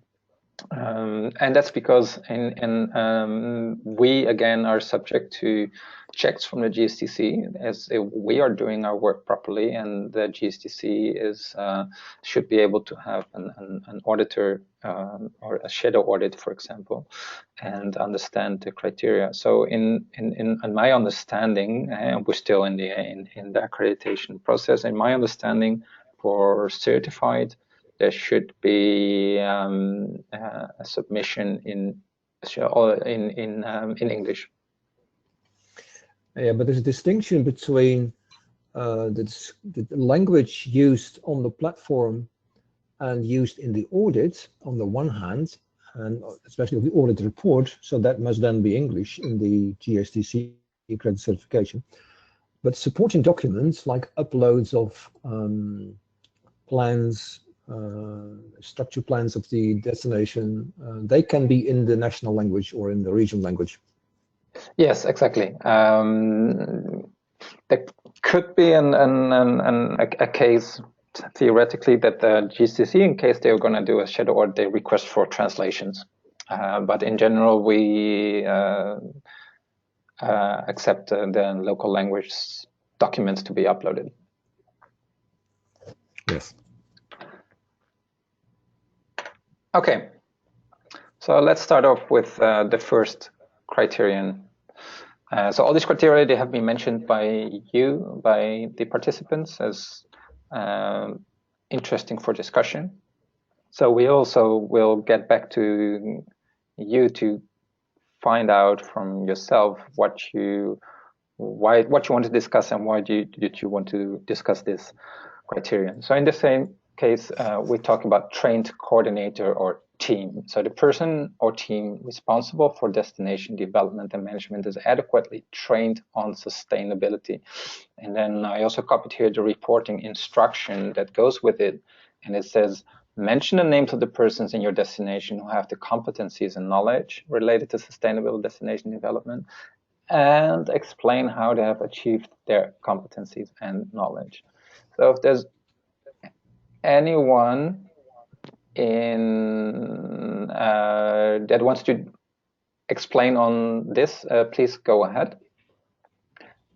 [SPEAKER 1] And that's because we again are subject to checks from the GSTC as we are doing our work properly, and the GSTC is should be able to have an auditor or a shadow audit, for example, and understand the criteria. So in my understanding, and we're still in the accreditation process, in my understanding, for certified, there should be a submission in English.
[SPEAKER 4] Yeah, but there's a distinction between the language used on the platform and used in the audit on the one hand, and especially the audit report, so that must then be English in the GSTC accredited certification. But supporting documents like uploads of plans, structure plans of the destination, they can be in the national language or in the regional language.
[SPEAKER 1] Yes, exactly. There could be a case theoretically that the GCC, in case they're going to do a shadow audit, they request for translations. But in general, we accept the local language documents to be uploaded.
[SPEAKER 4] Yes.
[SPEAKER 1] Okay, so let's start off with the first criterion. So all these criteria, they have been mentioned by the participants as interesting for discussion. So we also will get back to you to find out from yourself what you want to discuss and why did you want to discuss this criterion. So in the same case, we talk about trained coordinator or team. So the person or team responsible for destination development and management is adequately trained on sustainability. And then I also copied here the reporting instruction that goes with it. And it says, mention the names of the persons in your destination who have the competencies and knowledge related to sustainable destination development, and explain how they have achieved their competencies and knowledge. So if there's anyone in that wants to explain on this, please go ahead.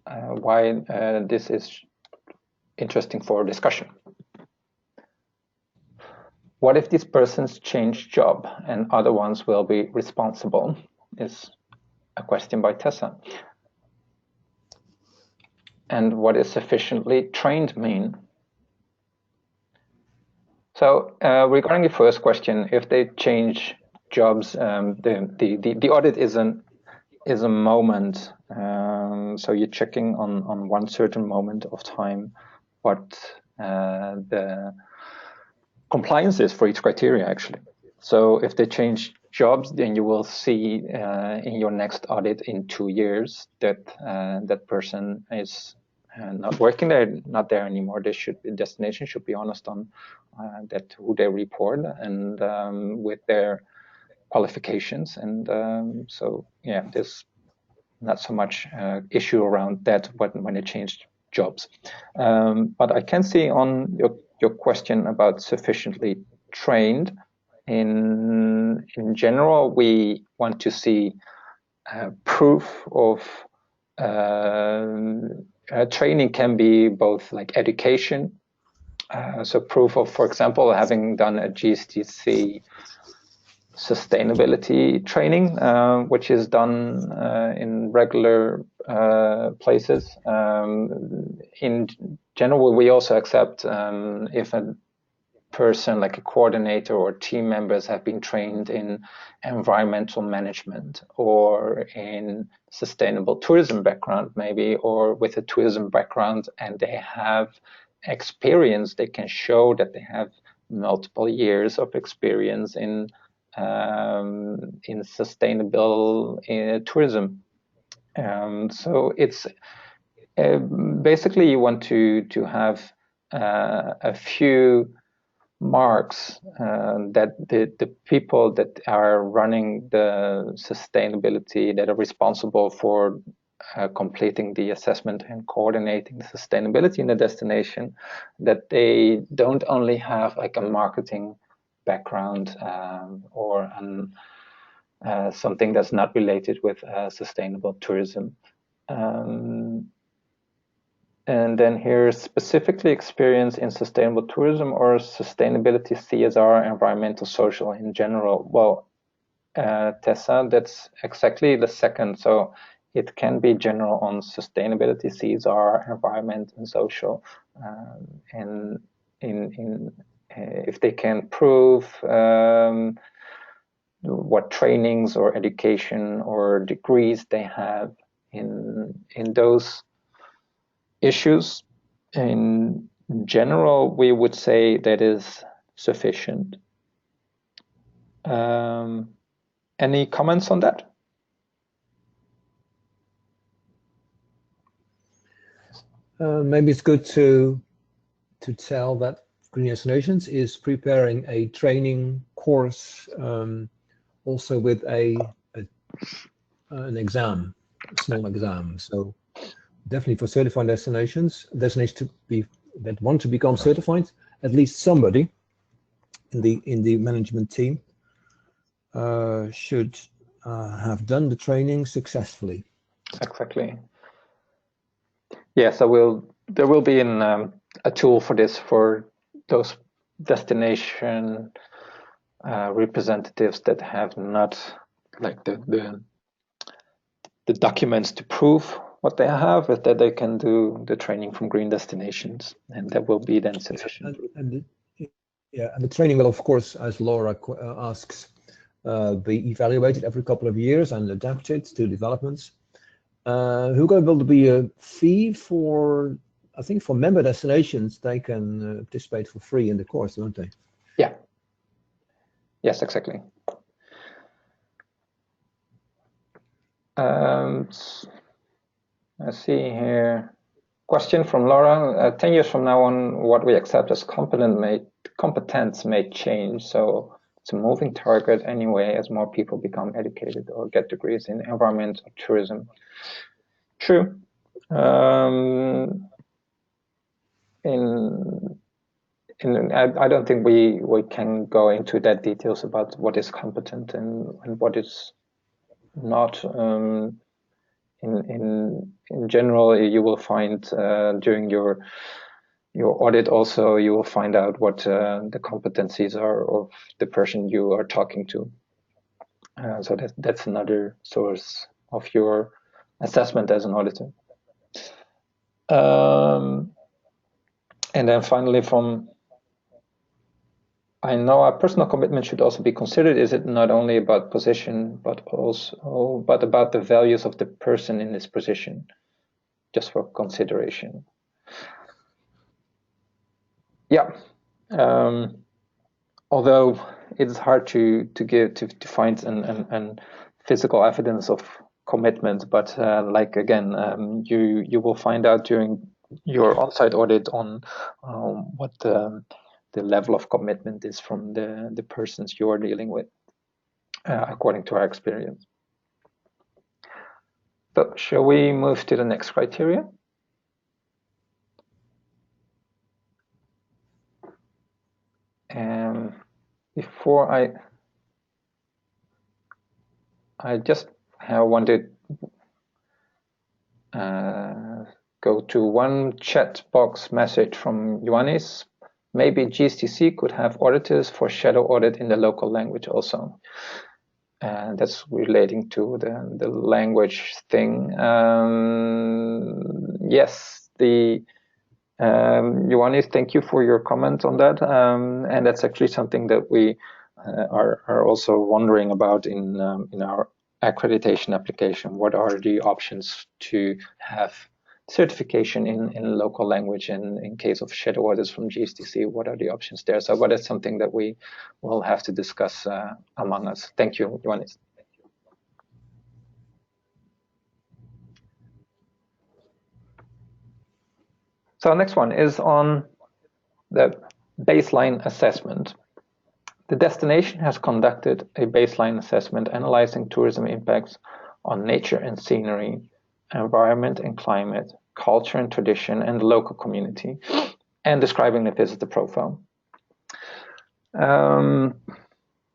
[SPEAKER 1] Why this is interesting for discussion. What if these persons change job and other ones will be responsible? Is a question by Tessa. And what does sufficiently trained mean? So regarding the first question, if they change jobs, the audit is a moment. So you're checking on one certain moment of time what the compliance is for each criteria, actually. So if they change jobs, then you will see in your next audit in 2 years that that person is not working there, not there anymore. The destination should be honest on that who they report and with their qualifications. And so yeah, there's not so much issue around that when they changed jobs. But I can see on your question about sufficiently trained. In general, we want to see proof of training can be both like education, so proof of, for example, having done a GSTC sustainability training, which is done in regular places. In general, we also accept if a person like a coordinator or team members have been trained in environmental management or in sustainable tourism background maybe, or with a tourism background, and they have experience, they can show that they have multiple years of experience in sustainable tourism. So it's basically you want to have a few marks that the people that are running the sustainability, that are responsible for completing the assessment and coordinating the sustainability in the destination, that they don't only have like a marketing background or something that's not related with sustainable tourism. And then here, specifically experience in sustainable tourism or sustainability, CSR, environmental, social in general. Well, Tessa, that's exactly the second. So it can be general on sustainability, CSR, environment, and social. And if they can prove what trainings or education or degrees they have in those issues, in general, we would say that is sufficient. Any comments on that?
[SPEAKER 4] Maybe it's good to tell that Green Destinations is preparing a training course, also with an exam, a small exam. So definitely for certified destinations that want to become certified, at least somebody in the management team should have done the training successfully.
[SPEAKER 1] Exactly. Yeah, so there will be a tool for this for those destination representatives that have not like the documents to prove what they have, is that they can do the training from Green Destinations, and that will be then sufficient.
[SPEAKER 4] And the training will, of course, as Laura asks, be evaluated every couple of years and adapted to developments. Hugo, will there be a fee for, I think for member destinations, they can participate for free in the course, won't they?
[SPEAKER 1] Yeah. Yes, exactly. Let's see here. Question from Laura. 10 years from now on, what we accept as competence may change. So it's a moving target anyway, as more people become educated or get degrees in environment or tourism. True. I don't think we can go into that details about what is competent and what is not. In general, you will find during your audit also, you will find out what the competencies are of the person you are talking to. So that's another source of your assessment as an auditor. And then finally, I know our personal commitment should also be considered. Is it not only about position, but about the values of the person in this position, just for consideration? Yeah. Although it's hard to find an physical evidence of commitment, but like again, you will find out during your on-site audit on what the level of commitment is from the persons you are dealing with, according to our experience. So shall we move to the next criteria? Before I just wanted go to one chat box message from Ioannis. Maybe GSTC could have auditors for shadow audit in the local language also. And that's relating to the language thing. Yes, Ioannis, thank you for your comment on that. And that's actually something that we are also wondering about in our accreditation application. What are the options to have certification in local language, and in case of shadow audits from GSTC, what are the options there? So what is something that we will have to discuss among us. Thank you, Ioannis. So next one is on the baseline assessment. The destination has conducted a baseline assessment analyzing tourism impacts on nature and scenery, environment and climate, culture and tradition, and the local community, and describing the visitor profile.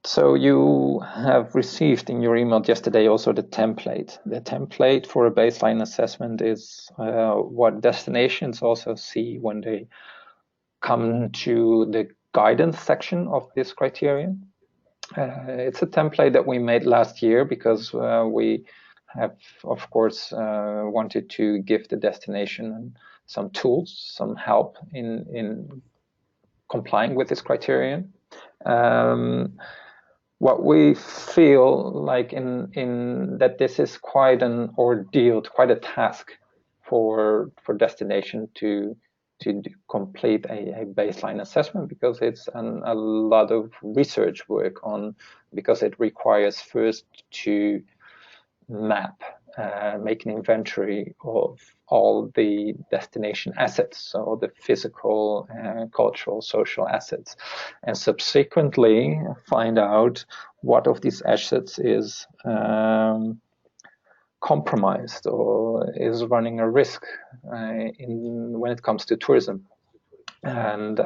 [SPEAKER 1] So you have received in your email yesterday also the template. The template for a baseline assessment is what destinations also see when they come to the guidance section of this criterion. It's a template that we made last year because we have, of course, wanted to give the destination some tools, some help in complying with this criterion. What we feel like in that this is quite an ordeal, quite a task for destination to complete a baseline assessment, because it's a lot of research work on, because it requires first to map, make an inventory of all the destination assets, so the physical, cultural, social assets, and subsequently find out what of these assets is compromised or is running a risk when it comes to tourism. And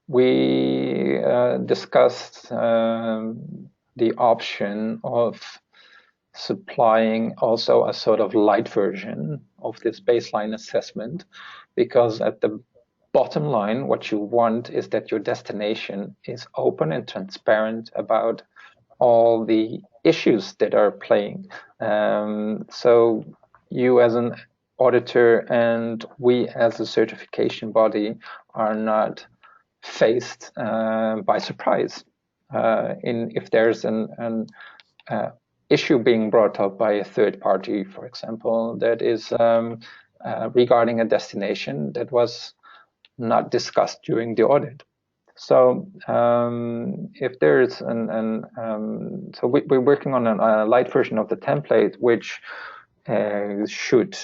[SPEAKER 1] we discussed the option of supplying also a sort of light version of this baseline assessment, because at the bottom line, what you want is that your destination is open and transparent about all the issues that are playing. So you as an auditor and we as a certification body are not faced by surprise if there's an issue being brought up by a third party, for example, that is regarding a destination that was not discussed during the audit. So if there's so we're working on a light version of the template, which should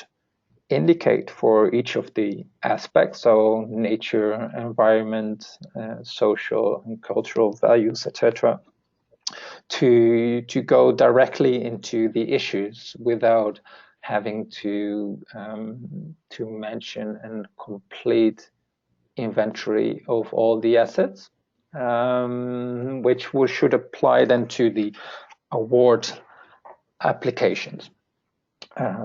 [SPEAKER 1] indicate for each of the aspects, so nature, environment, social and cultural values, etc., to go directly into the issues without having to mention and complete inventory of all the assets, which should apply then to the award applications.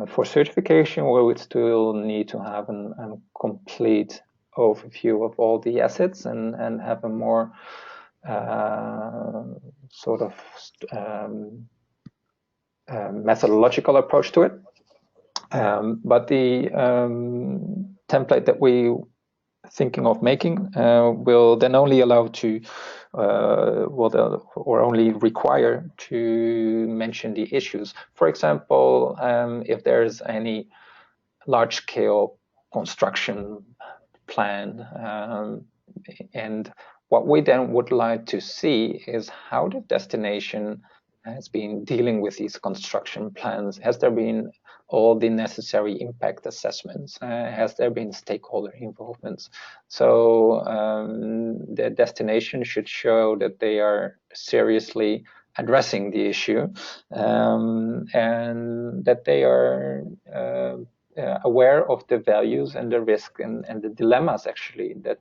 [SPEAKER 1] For certification, we would still need to have a complete overview of all the assets and have a more sort of methodological approach to it. But the template that we thinking of making will then only allow to or only require to mention the issues. For example, if there's any large-scale construction plan, and what we then would like to see is how the destination has been dealing with these construction plans. Has there been all the necessary impact assessments? Has there been stakeholder involvements? So the destination should show that they are seriously addressing the issue, and that they are aware of the values and the risk and the dilemmas, actually, that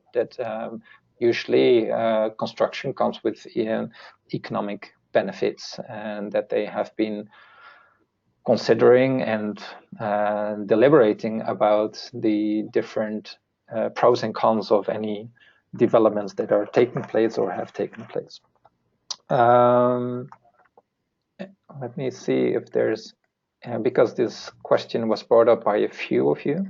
[SPEAKER 1] usually construction comes with economic benefits, and that they have been considering and deliberating about the different pros and cons of any developments that are taking place or have taken place. Let me see if there's, because this question was brought up by a few of you.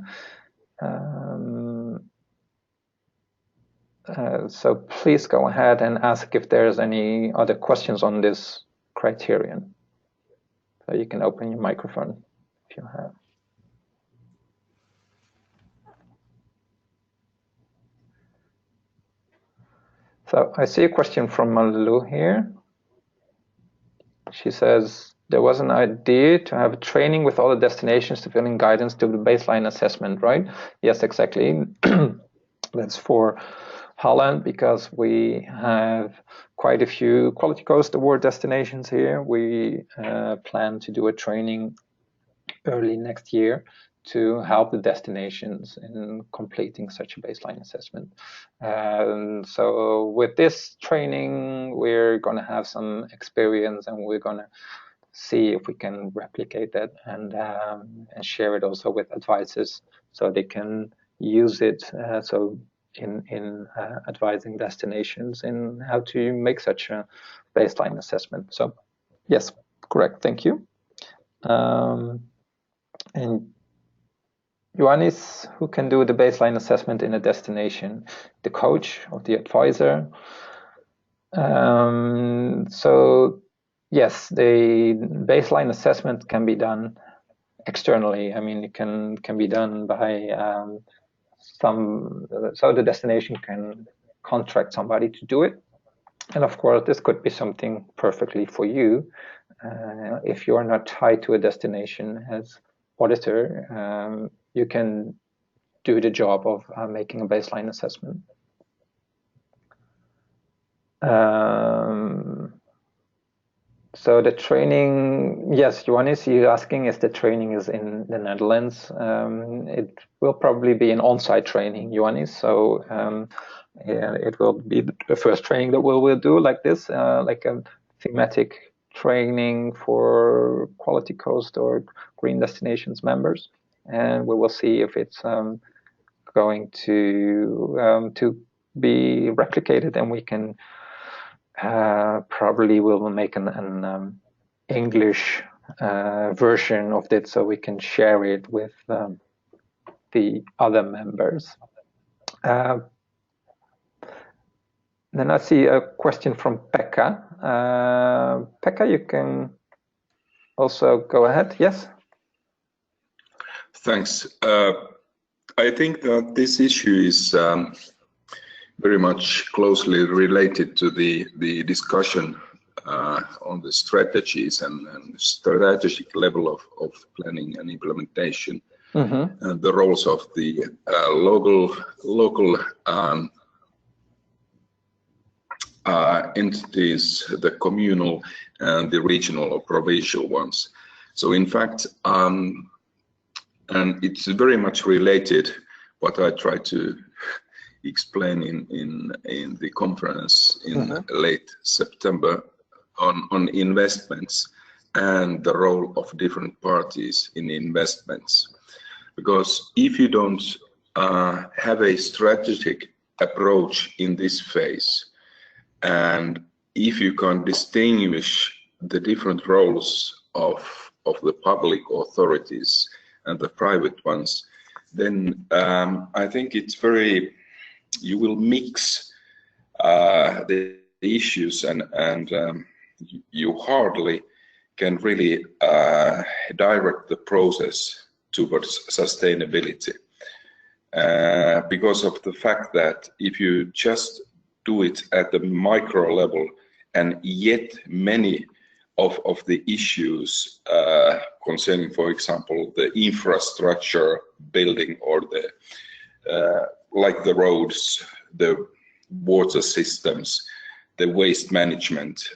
[SPEAKER 1] So please go ahead and ask if there's any other questions on this criterion. So you can open your microphone if you have. So I see a question from Malu here. She says, there was an idea to have a training with all the destinations to fill in guidance to the baseline assessment, right? Yes, exactly. That's for Holland, because we have quite a few Quality Coast Award destinations here. We plan to do a training early next year to help the destinations in completing such a baseline assessment. And so with this training, we're going to have some experience, and we're going to see if we can replicate that and share it also with advisors so they can use it so in advising destinations in how to make such a baseline assessment. So yes, correct, thank you. And Ioannis, who can do the baseline assessment in a destination? The coach or the advisor? So yes, the baseline assessment can be done externally. I mean, it can be done by so the destination can contract somebody to do it. And of course, this could be something perfectly for you. If you're not tied to a destination as auditor, you can do the job of making a baseline assessment. So the training, yes, Ioannis, you're asking if the training is in the Netherlands. It will probably be an on-site training, Ioannis. So yeah, it will be the first training that we'll do like this, like a thematic training for Quality Coast or Green Destinations members. And we will see if it's going to be replicated, and we can probably will make an English version of it so we can share it with the other members. Then I see a question from Pekka. Pekka, you can also go ahead. Yes.
[SPEAKER 3] Thanks. I think that this issue is very much closely related to the discussion on the strategies and strategic level of planning and implementation, and the roles of the local entities, the communal and the regional or provincial ones. So in fact, and it's very much related what I try to explain in the conference in late September on investments and the role of different parties in investments. Because if you don't have a strategic approach in this phase, and if you can't distinguish the different roles of the public authorities and the private ones, then I think it's very, you will mix the issues, and you hardly can really direct the process towards sustainability, because of the fact that if you just do it at the micro level, and yet many of the issues concerning, for example, the infrastructure building or the like the roads, the water systems, the waste management,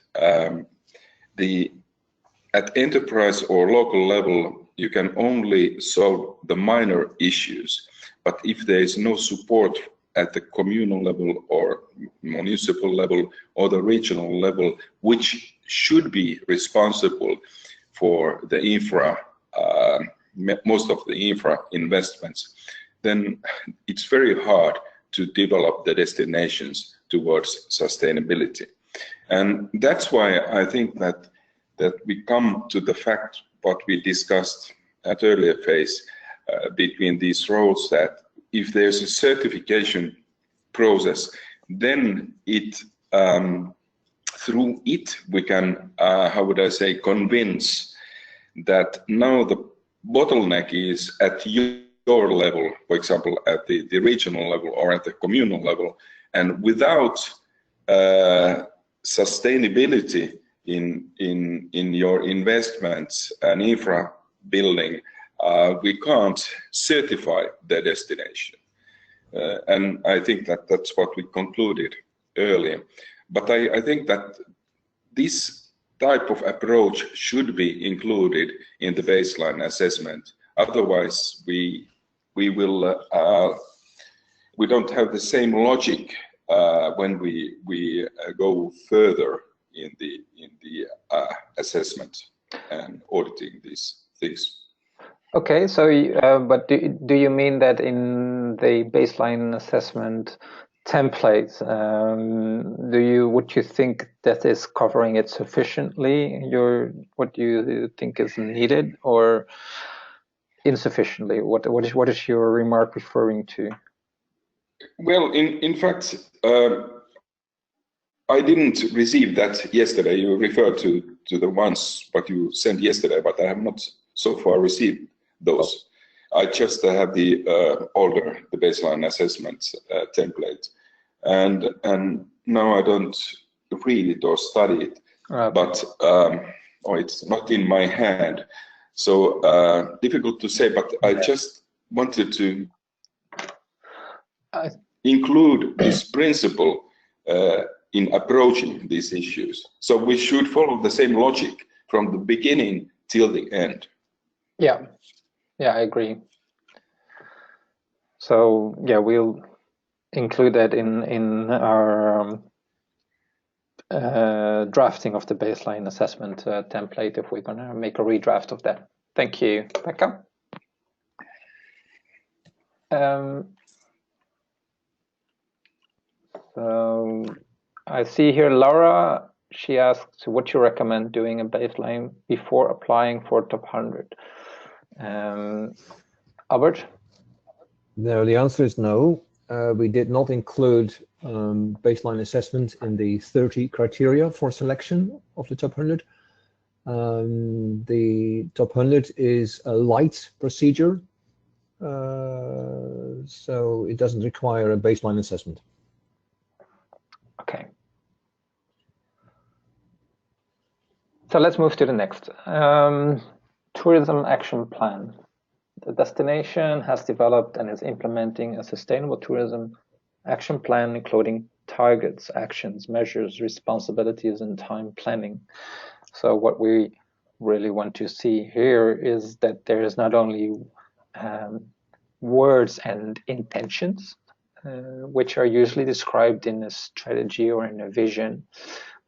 [SPEAKER 3] at enterprise or local level, you can only solve the minor issues. But if there is no support at the communal level or municipal level or the regional level, which should be responsible for the infra, most of the infra investments, then it's very hard to develop the destinations towards sustainability. And that's why I think that we come to the fact what we discussed at earlier phase between these roles, that if there's a certification process, then it through it we can how would I say, convince that now the bottleneck is at your level, for example at the regional level or at the communal level, and without sustainability in your investments and infra building, we can't certify the destination. And I think that that's what we concluded earlier. But I think that this type of approach should be included in the baseline assessment. otherwise we don't have the same logic when we go further in the assessment and auditing these things.
[SPEAKER 1] Okay, so but do you mean that in the baseline assessment template, would you think that is covering it sufficiently? What do you think is needed or insufficiently? What is your remark referring to?
[SPEAKER 3] Well, in fact, I didn't receive that yesterday. You referred to the ones what you sent yesterday, but I have not so far received those. I just have the the baseline assessment template, and now I don't read it or study it, but it's not in my hand, so difficult to say. But I just wanted to include this principle in approaching these issues. So we should follow the same logic from the beginning till the end.
[SPEAKER 1] Yeah. Yeah, I agree. So yeah, we'll include that in our drafting of the baseline assessment template if we're going to make a redraft of that. Thank you, Becca. So I see here Laura. She asked, "What you recommend doing a baseline before applying for top 100?" Albert?
[SPEAKER 4] No, the answer is no. We did not include baseline assessment in the 30 criteria for selection of the top 100. The top 100 is a light procedure, so it doesn't require a baseline assessment.
[SPEAKER 1] Okay. So let's move to the next. Tourism action plan. The destination has developed and is implementing a sustainable tourism action plan, including targets, actions, measures, responsibilities, and time planning. So what we really want to see here is that there is not only words and intentions, which are usually described in a strategy or in a vision,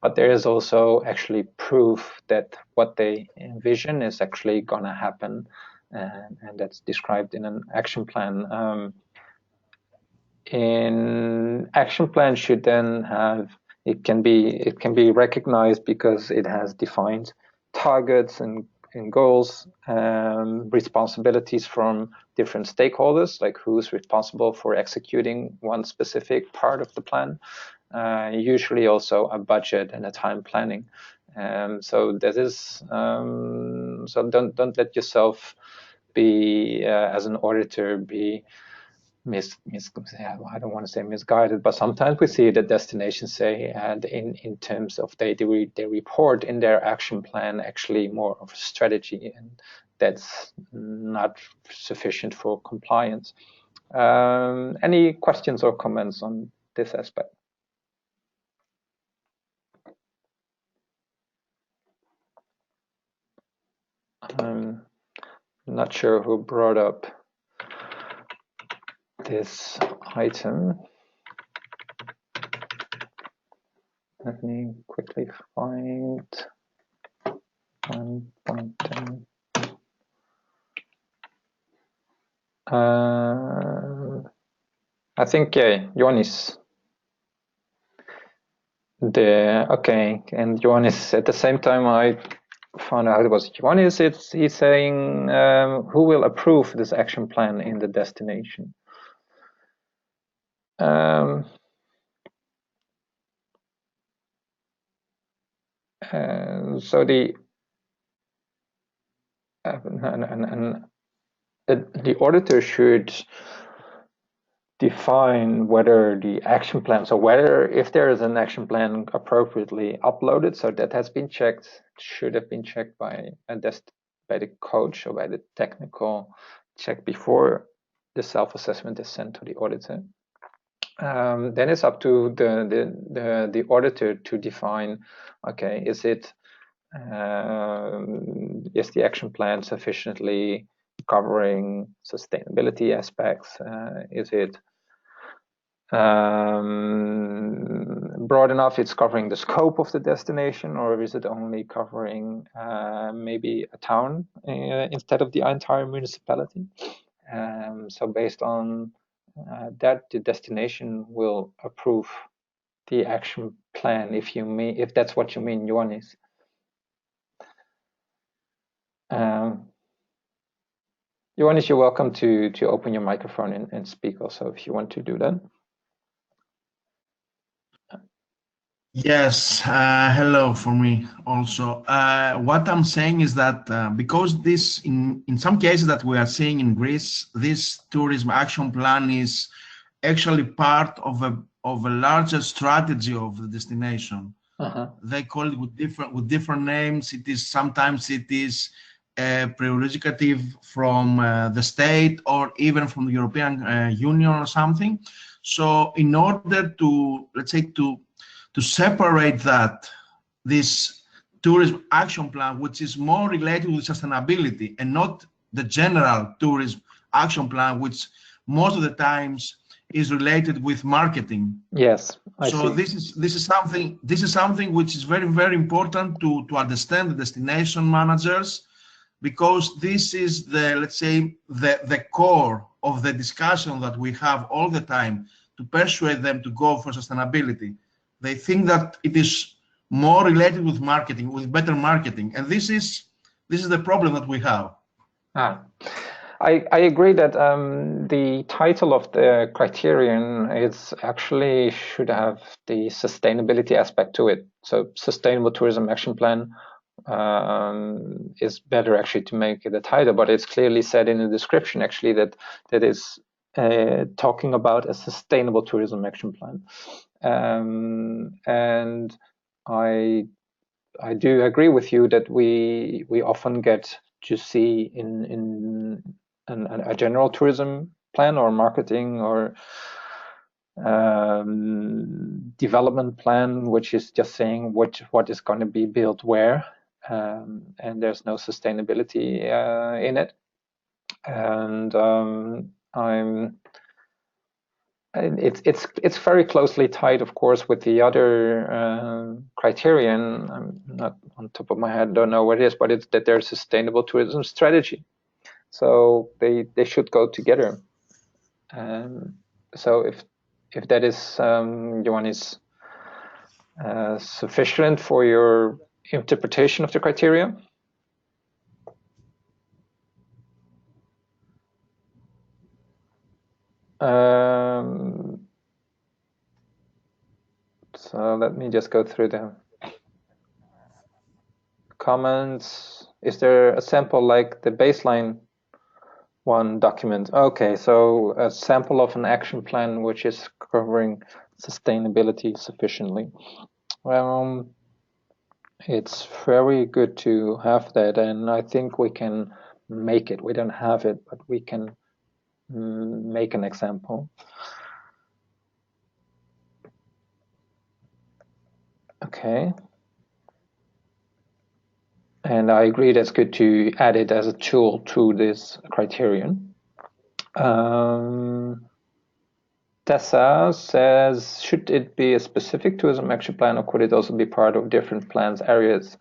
[SPEAKER 1] but there is also actually proof that what they envision is actually going to happen. And that's described in an action plan. In action plan should then have, it can be recognized because it has defined targets and goals, responsibilities from different stakeholders, like who's responsible for executing one specific part of the plan. Usually also a budget and a time planning. So that is, so don't let yourself be as an auditor be I don't want to say misguided, but sometimes we see that destinations say, and in terms of they report in their action plan actually more of a strategy, and that's not sufficient for compliance. Any questions or comments on this aspect? I'm not sure who brought up this item. Let me quickly find 1.10. I think, yeah, Jonis. Okay, and Jonis, at the same time I found out it was Jonis, he's saying who will approve this action plan in the destination? So the auditor should define whether the action plan, so whether if there is an action plan appropriately uploaded, so that has been checked, should have been checked by the coach or by the technical check before the self-assessment is sent to the auditor. Then it's up to the auditor to define, okay, is the action plan sufficiently covering sustainability aspects? Is it broad enough? It's covering the scope of the destination, or is it only covering maybe a town instead of the entire municipality? So based on that, the destination will approve the action plan, if that's what you mean, Ioannis. Ioannis, you're welcome to open your microphone and speak also if you want to do that.
[SPEAKER 6] Yes, hello for me also. What I'm saying is that because this, in some cases that we are seeing in Greece, this tourism action plan is actually part of a larger strategy of the destination. They call it with different names. Sometimes it is a prerogative from the state or even from the European Union or something. So in order to, let's say, to separate this tourism action plan, which is more related with sustainability and not the general tourism action plan, which most of the times is related with marketing.
[SPEAKER 1] Yes, I
[SPEAKER 6] so
[SPEAKER 1] see.
[SPEAKER 6] This is something which is very, very important to understand the destination managers, because this is the, let's say, the core of the discussion that we have all the time to persuade them to go for sustainability. They think that it is more related with marketing, with better marketing, and this is the problem that we have.
[SPEAKER 1] I agree that the title of the criterion should have the sustainability aspect to it. So Sustainable Tourism Action Plan is better actually to make it a title, but it's clearly said in the description actually that is talking about a sustainable tourism action plan. And I do agree with you that we often get to see in a general tourism plan or marketing or development plan, which is just saying what is going to be built where, and there's no sustainability in it. And it's very closely tied, of course, with the other criterion. I'm not on top of my head, don't know what it is, but it's that there's sustainable tourism strategy. So they should go together. So if that is, Ioannis, sufficient for your interpretation of the criteria. So let me just go through the comments. Is there a sample like the baseline one document? Okay, so a sample of an action plan which is covering sustainability sufficiently. Well, it's very good to have that, and I think we can make it. We don't have it, but we can make an example. Okay. And I agree that's good to add it as a tool to this criterion. Tessa says, should it be a specific tourism action plan, or could it also be part of different plans areas,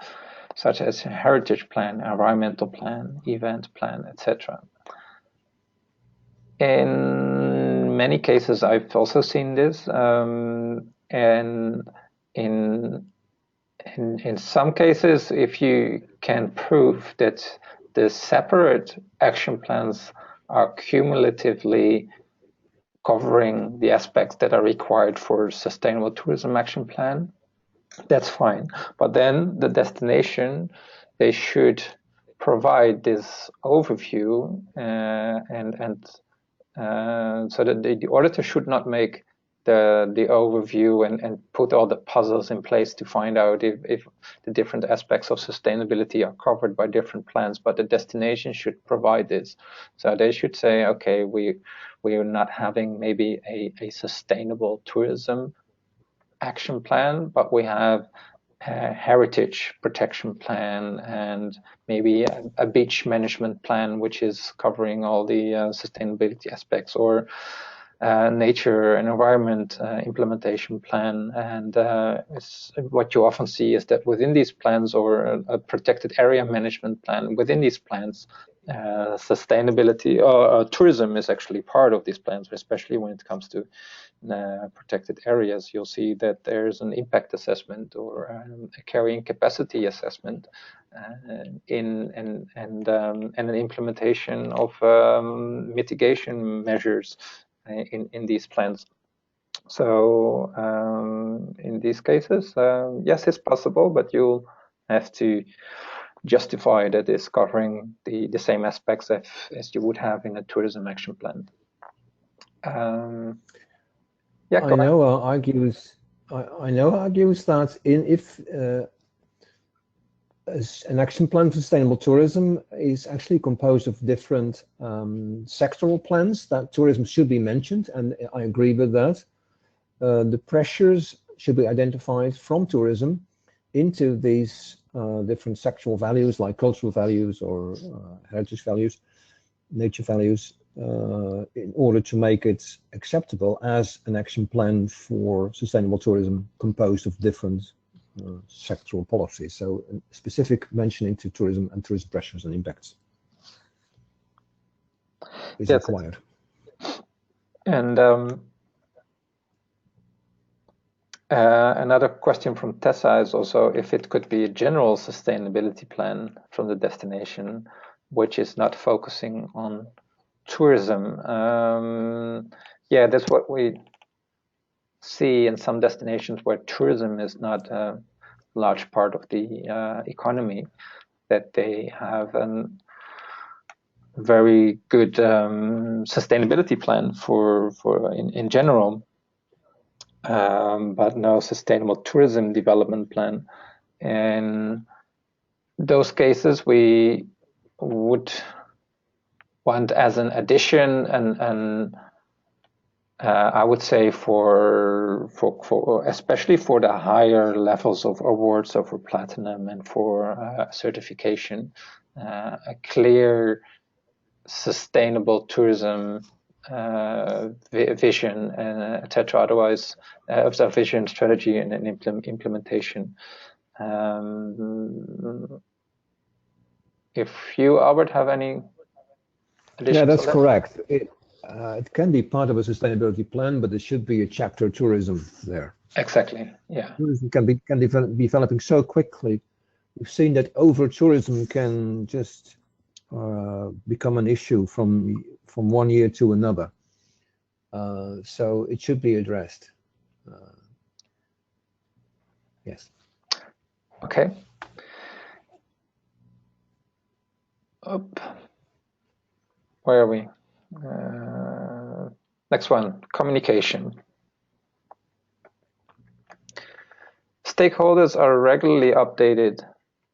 [SPEAKER 1] such as heritage plan, environmental plan, event plan, etc.? In many cases, I've also seen this, and in some cases, if you can prove that the separate action plans are cumulatively covering the aspects that are required for sustainable tourism action plan, that's fine. But then the destination, they should provide this overview, so that the auditor should not make the overview and put all the puzzles in place to find out if the different aspects of sustainability are covered by different plans, but the destination should provide this. So they should say, okay, we are not having maybe a sustainable tourism action plan, but we have heritage protection plan, and maybe a beach management plan, which is covering all the sustainability aspects, or nature and environment implementation plan. And what you often see is that within these plans, or a protected area management plan, within these plans, sustainability or tourism is actually part of these plans, especially when it comes to protected areas. You'll see that there's an impact assessment or a carrying capacity assessment, and an implementation of mitigation measures in these plans. So in these cases, yes, it's possible, but you'll have to justify that it's covering the same aspects as you would have in a tourism action plan. Yeah,
[SPEAKER 4] I know argues that if an action plan for sustainable tourism is actually composed of different sectoral plans, that tourism should be mentioned, and I agree with that. The pressures should be identified from tourism into these different sectoral values, like cultural values or heritage values, nature values, in order to make it acceptable as an action plan for sustainable tourism composed of different sectoral policies. So a specific mentioning to tourism and tourism pressures and impacts is required.
[SPEAKER 1] And another question from Tessa is also if it could be a general sustainability plan from the destination, which is not focusing on tourism. Yeah, that's what we see in some destinations where tourism is not a large part of the economy, that they have a very good sustainability plan for in general, but no sustainable tourism development plan. In those cases, we would want as an addition, and I would say for especially for the higher levels of awards, so for platinum and for certification, a clear sustainable tourism vision, etc. Otherwise, a vision, strategy, and an implementation. If you, Albert, have any additions?
[SPEAKER 4] Yeah, that's correct. It can be part of a sustainability plan, but there should be a chapter tourism there.
[SPEAKER 1] Exactly. Yeah.
[SPEAKER 4] Tourism can be developing so quickly. We've seen that over tourism can just become an issue from one year to another. So it should be addressed. Yes.
[SPEAKER 1] Okay. Up. Where are we? Next one, communication. Stakeholders are regularly updated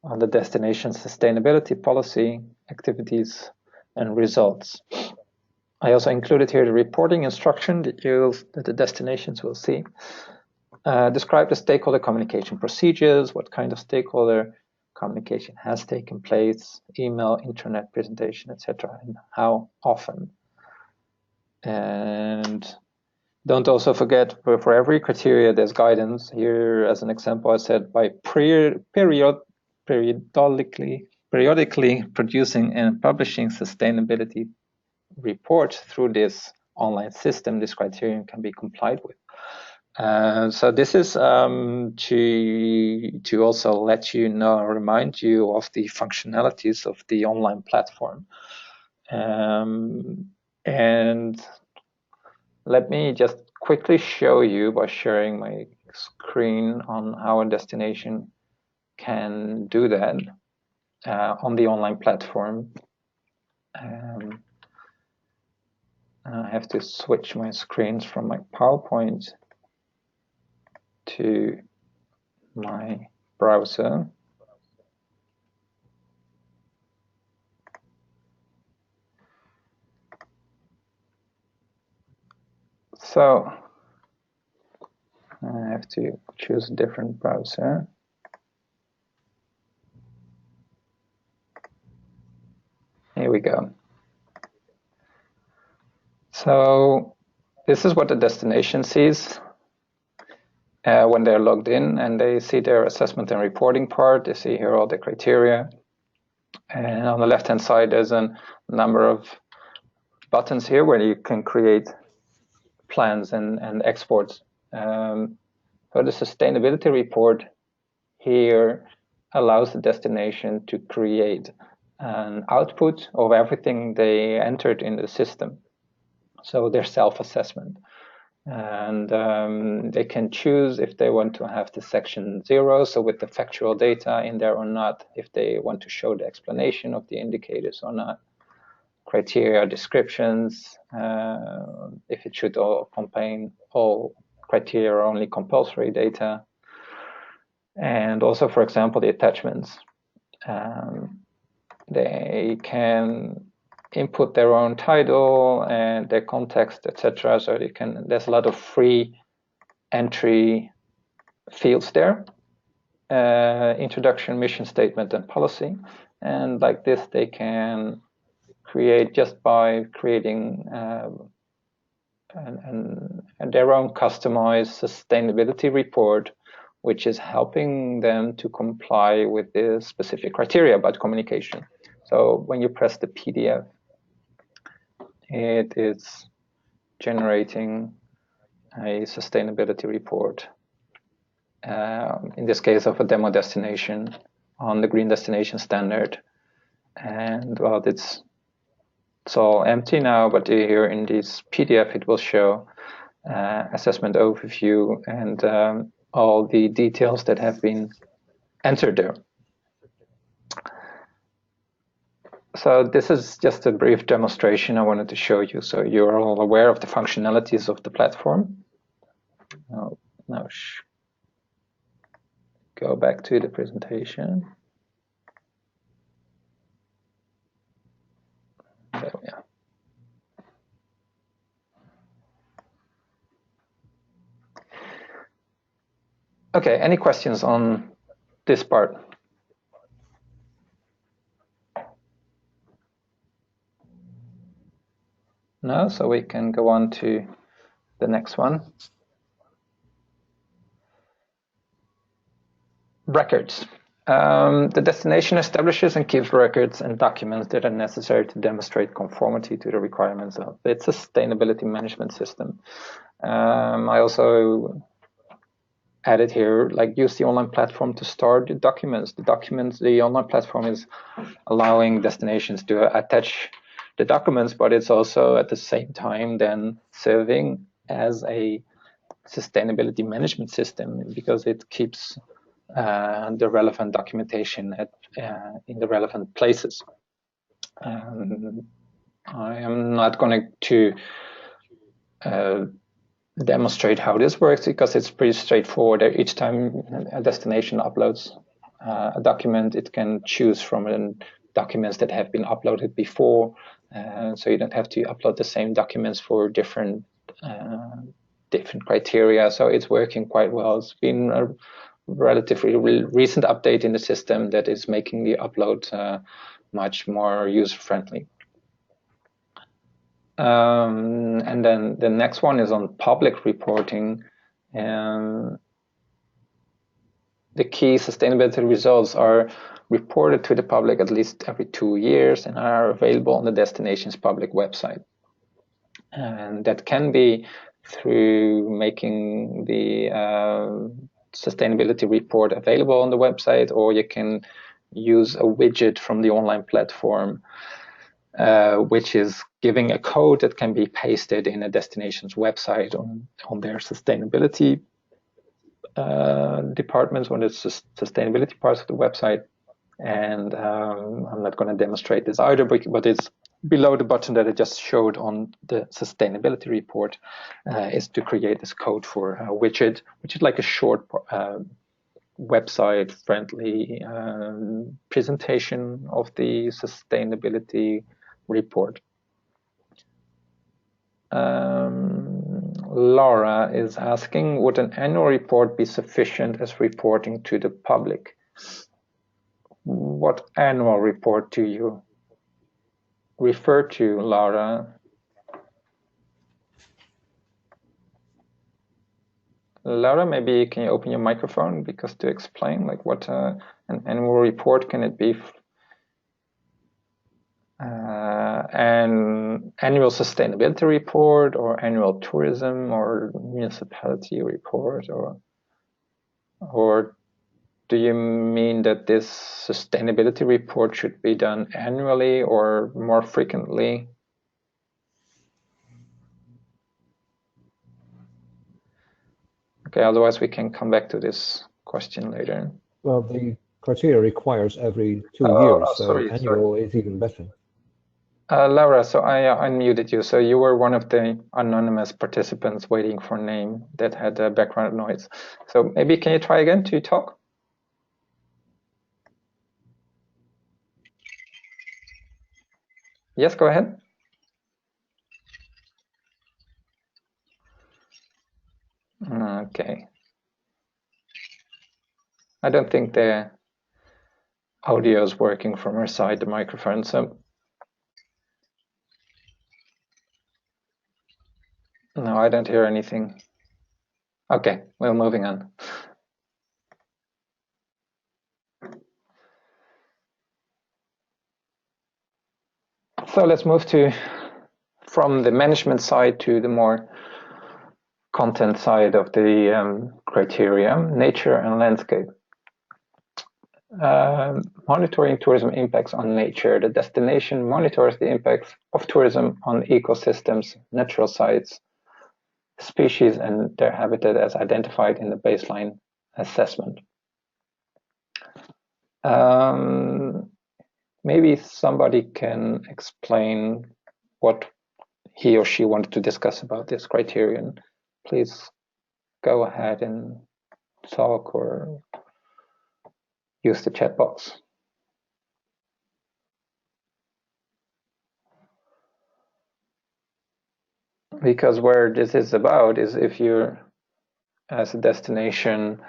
[SPEAKER 1] on the destination sustainability policy, activities, and results. I also included here the reporting instruction that the destinations will see. Describe the stakeholder communication procedures, what kind of stakeholder communication has taken place, email, internet presentation, etc., and how often. And don't also forget, for every criteria there's guidance. Here, as an example, I said by periodically producing and publishing sustainability reports through this online system, this criterion can be complied with. So this is to also let you know, remind you of the functionalities of the online platform. And let me just quickly show you by sharing my screen on how a destination can do that on the online platform. I have to switch my screens from my PowerPoint to my browser. So I have to choose a different browser. we go. So this is what the destination sees when they're logged in, and they see their assessment and reporting part. They see here all the criteria. And on the left-hand side, there's a number of buttons here where you can create plans and exports. So the sustainability report here allows the destination to create an output of everything they entered in the system. So their self-assessment. And they can choose if they want to have the section 0, so with the factual data in there or not, if they want to show the explanation of the indicators or not, criteria descriptions, if it should all contain all criteria or only compulsory data, and also, for example, the attachments. They can input their own title and their context, etc. So they can. There's a lot of free entry fields there. Introduction, mission statement, and policy. And like this, they can create just by creating their own customized sustainability report, which is helping them to comply with the specific criteria about communication. So when you press the PDF, it is generating a sustainability report, in this case of a demo destination on the green destination standard. And well, it's all empty now, but here in this PDF it will show assessment overview and all the details that have been entered there. So this is just a brief demonstration I wanted to show you, so you're all aware of the functionalities of the platform. Now go back to the presentation. There we are. Okay, any questions on this part? No, so we can go on to the next one. Records. The destination establishes and keeps records and documents that are necessary to demonstrate conformity to the requirements of its sustainability management system. I also added here, like, use the online platform to store the documents. The online platform is allowing destinations to attach the documents, but it's also at the same time then serving as a sustainability management system, because it keeps the relevant documentation in the relevant places. I am not going to demonstrate how this works, because it's pretty straightforward. Each time a destination uploads a document, it can choose from documents that have been uploaded before, so you don't have to upload the same documents for different criteria. So it's working quite well. It's been a relatively recent update in the system that is making the upload much more user-friendly. And then the next one is on public reporting. The key sustainability results are reported to the public at least every 2 years and are available on the destination's public website. And that can be through making the sustainability report available on the website, or you can use a widget from the online platform, which is giving a code that can be pasted in a destination's website on their sustainability departments, on the sustainability parts of the website. And I'm not going to demonstrate this either, but it's below the button that I just showed on the sustainability report, is to create this code for a widget, which is like a short website-friendly presentation of the sustainability report. Laura is asking, would an annual report be sufficient as reporting to the public? What annual report do you refer to, Laura? Laura, maybe can you open your microphone, because to explain like what an annual report can it be? An annual sustainability report, or annual tourism or municipality report, or do you mean that this sustainability report should be done annually or more frequently? Okay, otherwise we can come back to this question later.
[SPEAKER 4] Well, the criteria requires every 2 years, so annual is even better.
[SPEAKER 1] Laura, so I unmuted you. So you were one of the anonymous participants waiting for name that had background noise. So maybe can you try again to talk? Yes, go ahead. Okay. I don't think the audio is working from her side, the microphone. So no, I don't hear anything. Okay, well, moving on. So let's move from the management side to the more content side of the criteria, nature and landscape. Monitoring tourism impacts on nature. The destination monitors the impacts of tourism on ecosystems, natural sites, species, and their habitat as identified in the baseline assessment. Maybe somebody can explain what he or she wanted to discuss about this criterion. Please go ahead and talk or use the chat box. Because where this is about is if you're, as a destination,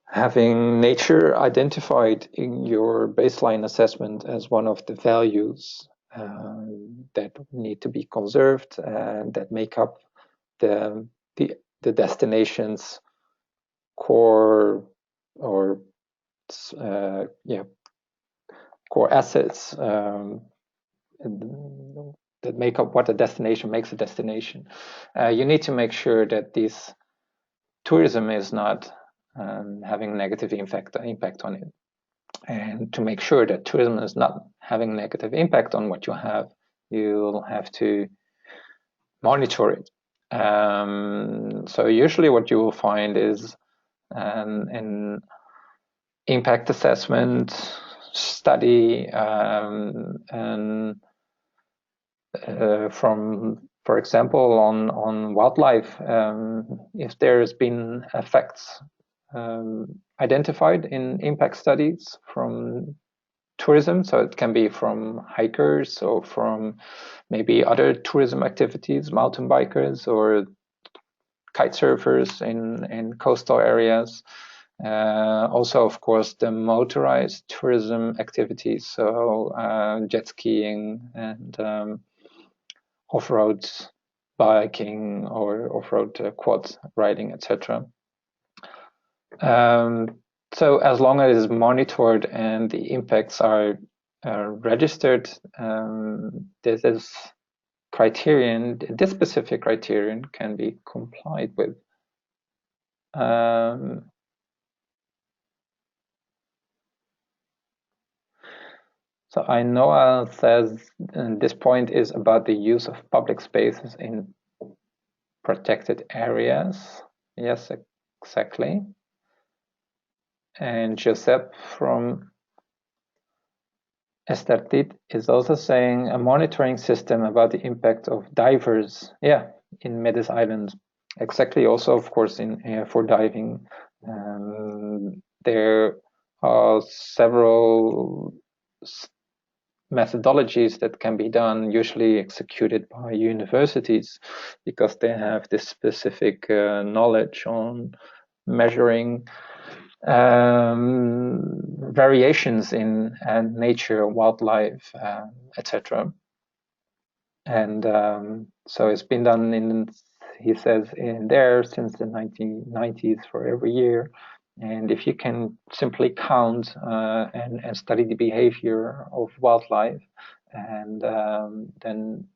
[SPEAKER 1] having nature identified in your baseline assessment as one of the values that need to be conserved and that make up the destination's core or core assets that make up what a destination makes a destination. You need to make sure that this tourism is not having a negative impact on it. And to make sure that tourism is not having a negative impact on what you have, you'll have to monitor it. So usually what you will find is an impact assessment study and from, for example, on wildlife, if there's been effects identified in impact studies from tourism, so it can be from hikers or from maybe other tourism activities, mountain bikers or kite surfers in coastal areas. Also, of course, the motorized tourism activities, so jet skiing and off-road biking or off-road quad riding, etc. So as long as it is monitored and the impacts are registered, this specific criterion can be complied with. So I know says this point is about the use of public spaces in protected areas. Yes, exactly. And Josep from Estartit is also saying a monitoring system about the impact of divers, in Medes Island. Exactly. Also, of course, for diving, there are several methodologies that can be done, usually executed by universities, because they have this specific knowledge on measuring variations in nature, wildlife, etc. And so it's been done in, he says, in there since the 1990s for every year. And if you can simply count and study the behavior of wildlife, and then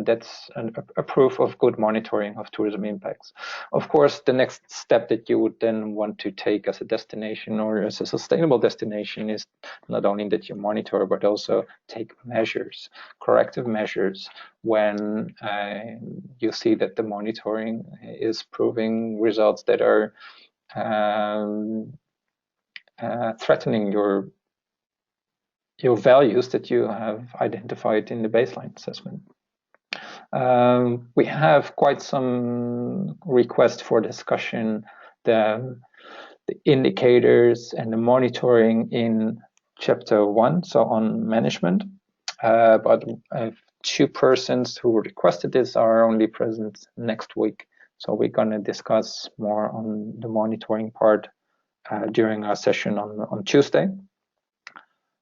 [SPEAKER 1] that's a proof of good monitoring of tourism impacts. Of course, the next step that you would then want to take as a destination or as a sustainable destination is not only that you monitor, but also take measures, corrective measures, when you see that the monitoring is proving results that are threatening your values that you have identified in the baseline assessment. We have quite some requests for discussion, the indicators and the monitoring in chapter 1, so on management. But 2 persons who requested this are only present next week. So we're going to discuss more on the monitoring part during our session on Tuesday.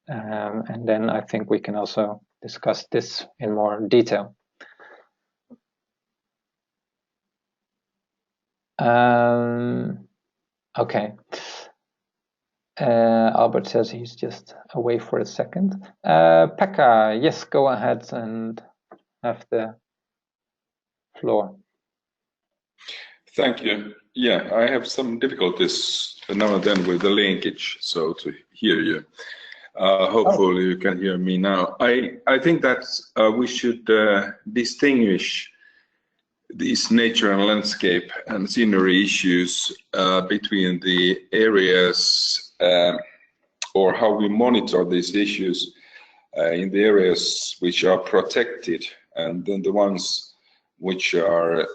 [SPEAKER 1] And then I think we can also discuss this in more detail. Okay. Albert says he's just away for a second. Pekka, yes, go ahead and have the floor.
[SPEAKER 3] Thank you. Yeah, I have some difficulties now and then with the linkage, so to hear you. Hopefully you can hear me now. I think that we should distinguish these nature and landscape and scenery issues between the areas or how we monitor these issues in the areas which are protected, and then the ones which are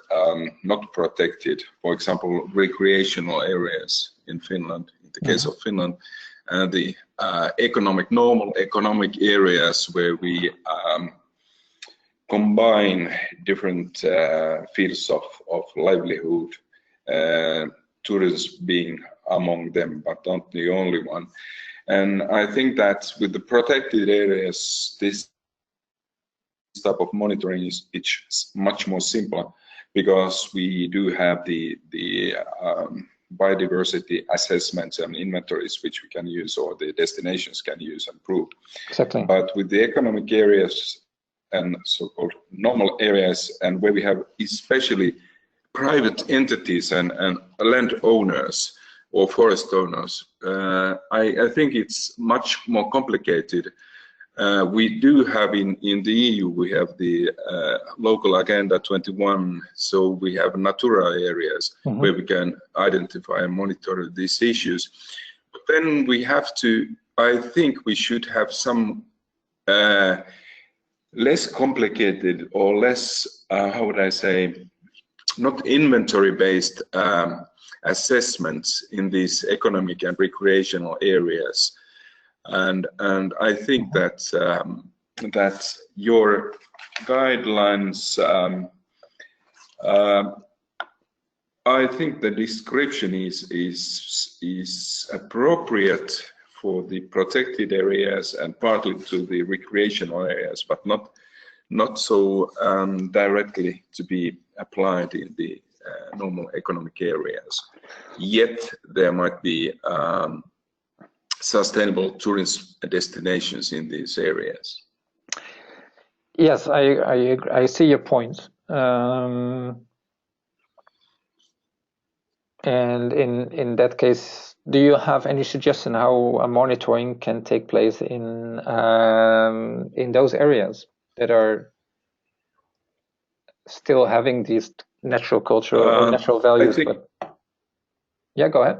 [SPEAKER 3] not protected, for example, recreational areas in Finland, in the case of Finland, and the normal economic areas where we combine different fields of livelihood, tourism being among them, but not the only one. And I think that with the protected areas, this type of monitoring is much more simple, because we do have the biodiversity assessments and inventories which we can use, or the destinations can use and prove.
[SPEAKER 1] Exactly.
[SPEAKER 3] But with the economic areas and so-called normal areas, and where we have especially private entities and landowners or forest owners, I think it's much more complicated. We do have in the EU, we have the local Agenda 21, so we have Natura areas where we can identify and monitor these issues. But then we have to, I think we should have some less complicated or less, how would I say, not inventory-based assessments in these economic and recreational areas. And I think that that your guidelines, I think the description is appropriate for the protected areas and partly to the recreational areas, but not so directly to be applied in the normal economic areas. Yet there might be sustainable tourism destinations in these areas.
[SPEAKER 1] Yes, I see your point. And in that case, do you have any suggestion how a monitoring can take place in those areas that are still having these natural cultural or natural values? But yeah, go ahead.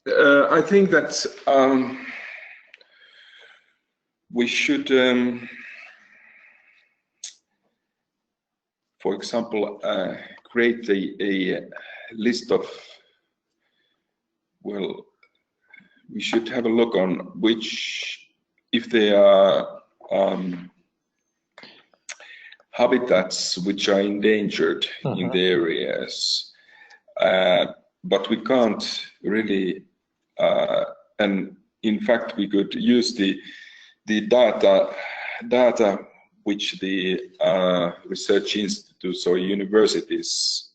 [SPEAKER 3] I think that we should, for example, create a list of, well, we should have a look on which, if they are habitats which are endangered in the areas, but we can't really, and in fact we could use the data data which the research institutes or universities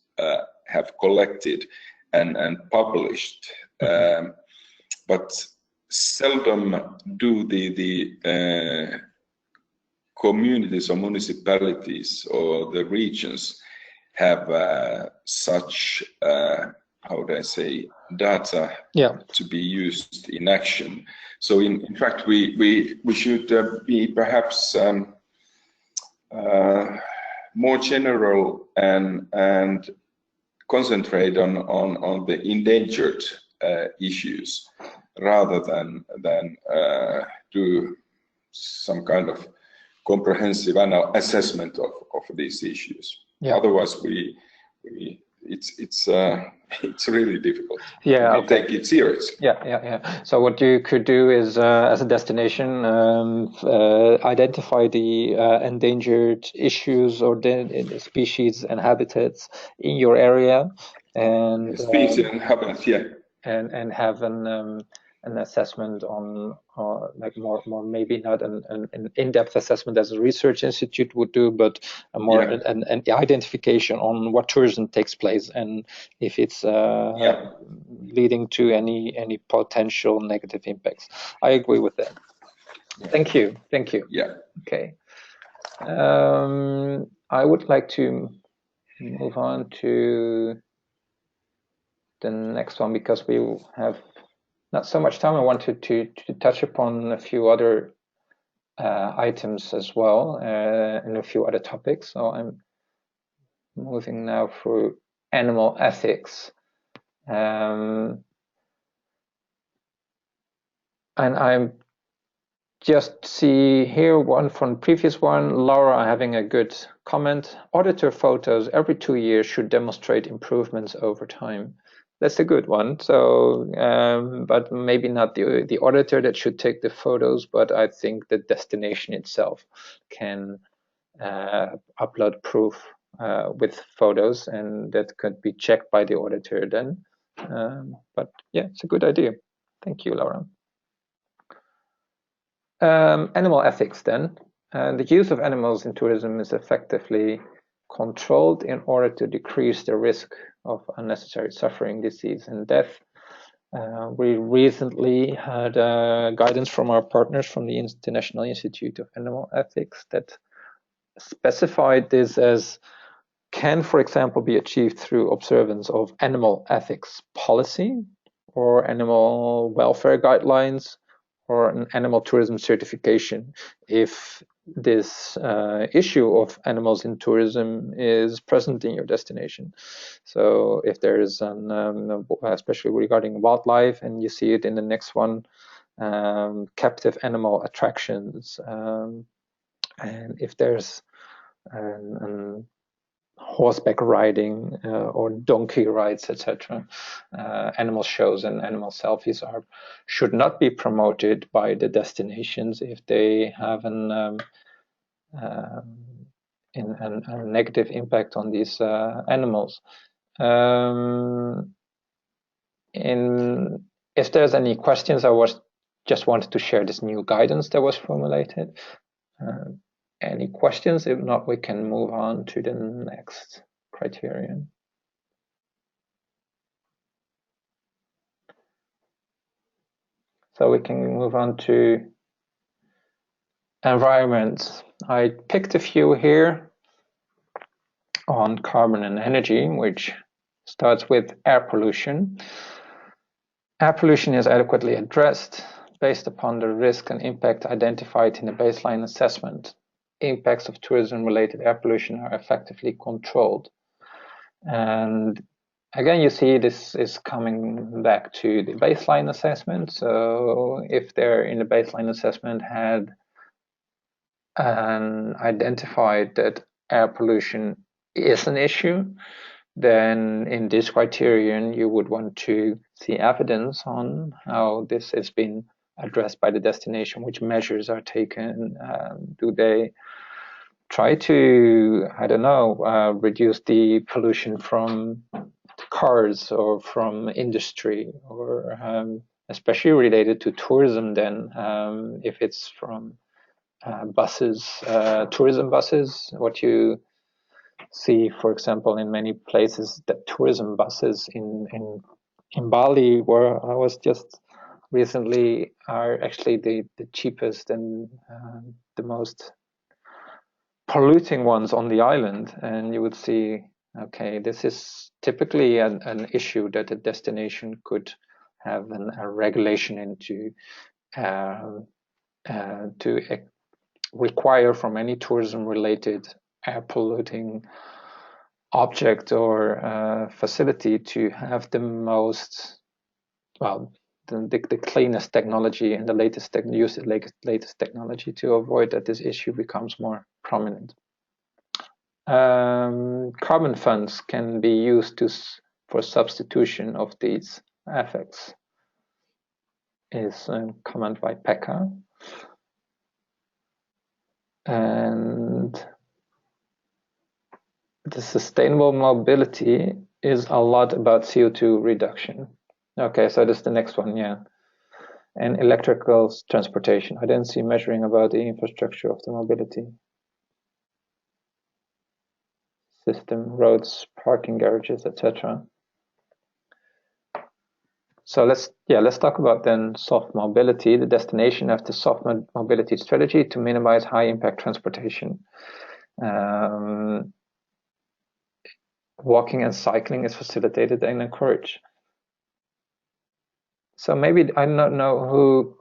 [SPEAKER 3] have collected and published, but seldom do the communities or municipalities or the regions have such, how would I say, data to be used in action. So in fact, we should be perhaps more general and concentrate on the endangered issues rather than do some kind of comprehensive assessment of these issues. Yeah. Otherwise, it's really difficult.
[SPEAKER 1] Yeah,
[SPEAKER 3] we take it serious.
[SPEAKER 1] Yeah. So what you could do is, as a destination, identify the endangered issues or the species and habitats in your area, and
[SPEAKER 3] species and habitats, yeah,
[SPEAKER 1] and have an assessment on, like more maybe not an in-depth assessment as a research institute would do, but a more an identification on what tourism takes place and if it's leading to any potential negative impacts. I agree with that. Thank you.
[SPEAKER 3] Yeah.
[SPEAKER 1] Okay. I would like to move on to the next one because we have not so much time. I wanted to touch upon a few other items as well and a few other topics. So I'm moving now through animal ethics. And I'm just see here one from the previous one, Laura having a good comment. Auditor photos every 2 years should demonstrate improvements over time. That's a good one. So, but maybe not the auditor that should take the photos, but I think the destination itself can upload proof with photos, and that could be checked by the auditor then. But yeah, it's a good idea. Thank you, Laura. Animal ethics then. The use of animals in tourism is effectively controlled in order to decrease the risk of unnecessary suffering, disease, and death. We recently had guidance from our partners from the International Institute of Animal Ethics that specified this as can, for example, be achieved through observance of animal ethics policy or animal welfare guidelines or an animal tourism certification if this issue of animals in tourism is present in your destination. So if there is especially regarding wildlife, and you see it in the next one, captive animal attractions, and if there's horseback riding or donkey rides, etc. Animal shows and animal selfies should not be promoted by the destinations if they have a negative impact on these animals. If there's any questions, I just wanted to share this new guidance that was formulated. Any questions? If not, we can move on to the next criterion. So we can move on to environment. I picked a few here on carbon and energy, which starts with air pollution. Air pollution is adequately addressed based upon the risk and impact identified in the baseline assessment. Impacts of tourism-related air pollution are effectively controlled. And again, you see this is coming back to the baseline assessment. So if they're in the baseline assessment had identified that air pollution is an issue, then in this criterion, you would want to see evidence on how this has been addressed by the destination, which measures are taken, do they try to, I don't know, reduce the pollution from cars or from industry, or especially related to tourism then, if it's from buses, tourism buses. What you see, for example, in many places, that tourism buses in Bali, where I was just recently, are actually the cheapest and the most polluting ones on the island. And you would see, okay, this is typically an issue that a destination could have a regulation into to require from any tourism-related air polluting object or facility to have the most, well, the cleanest technology and the latest latest technology to avoid that this issue becomes more prominent. Carbon funds can be used for substitution of these effects, is a comment by Pekka. And the sustainable mobility is a lot about CO2 reduction. Okay, so that's the next one, yeah. And electrical transportation. I didn't see measuring about the infrastructure of the mobility system, roads, parking garages, etc. So let's talk about then soft mobility. The destination of the soft mobility strategy to minimize high impact transportation. Walking and cycling is facilitated and encouraged. So maybe, I don't know who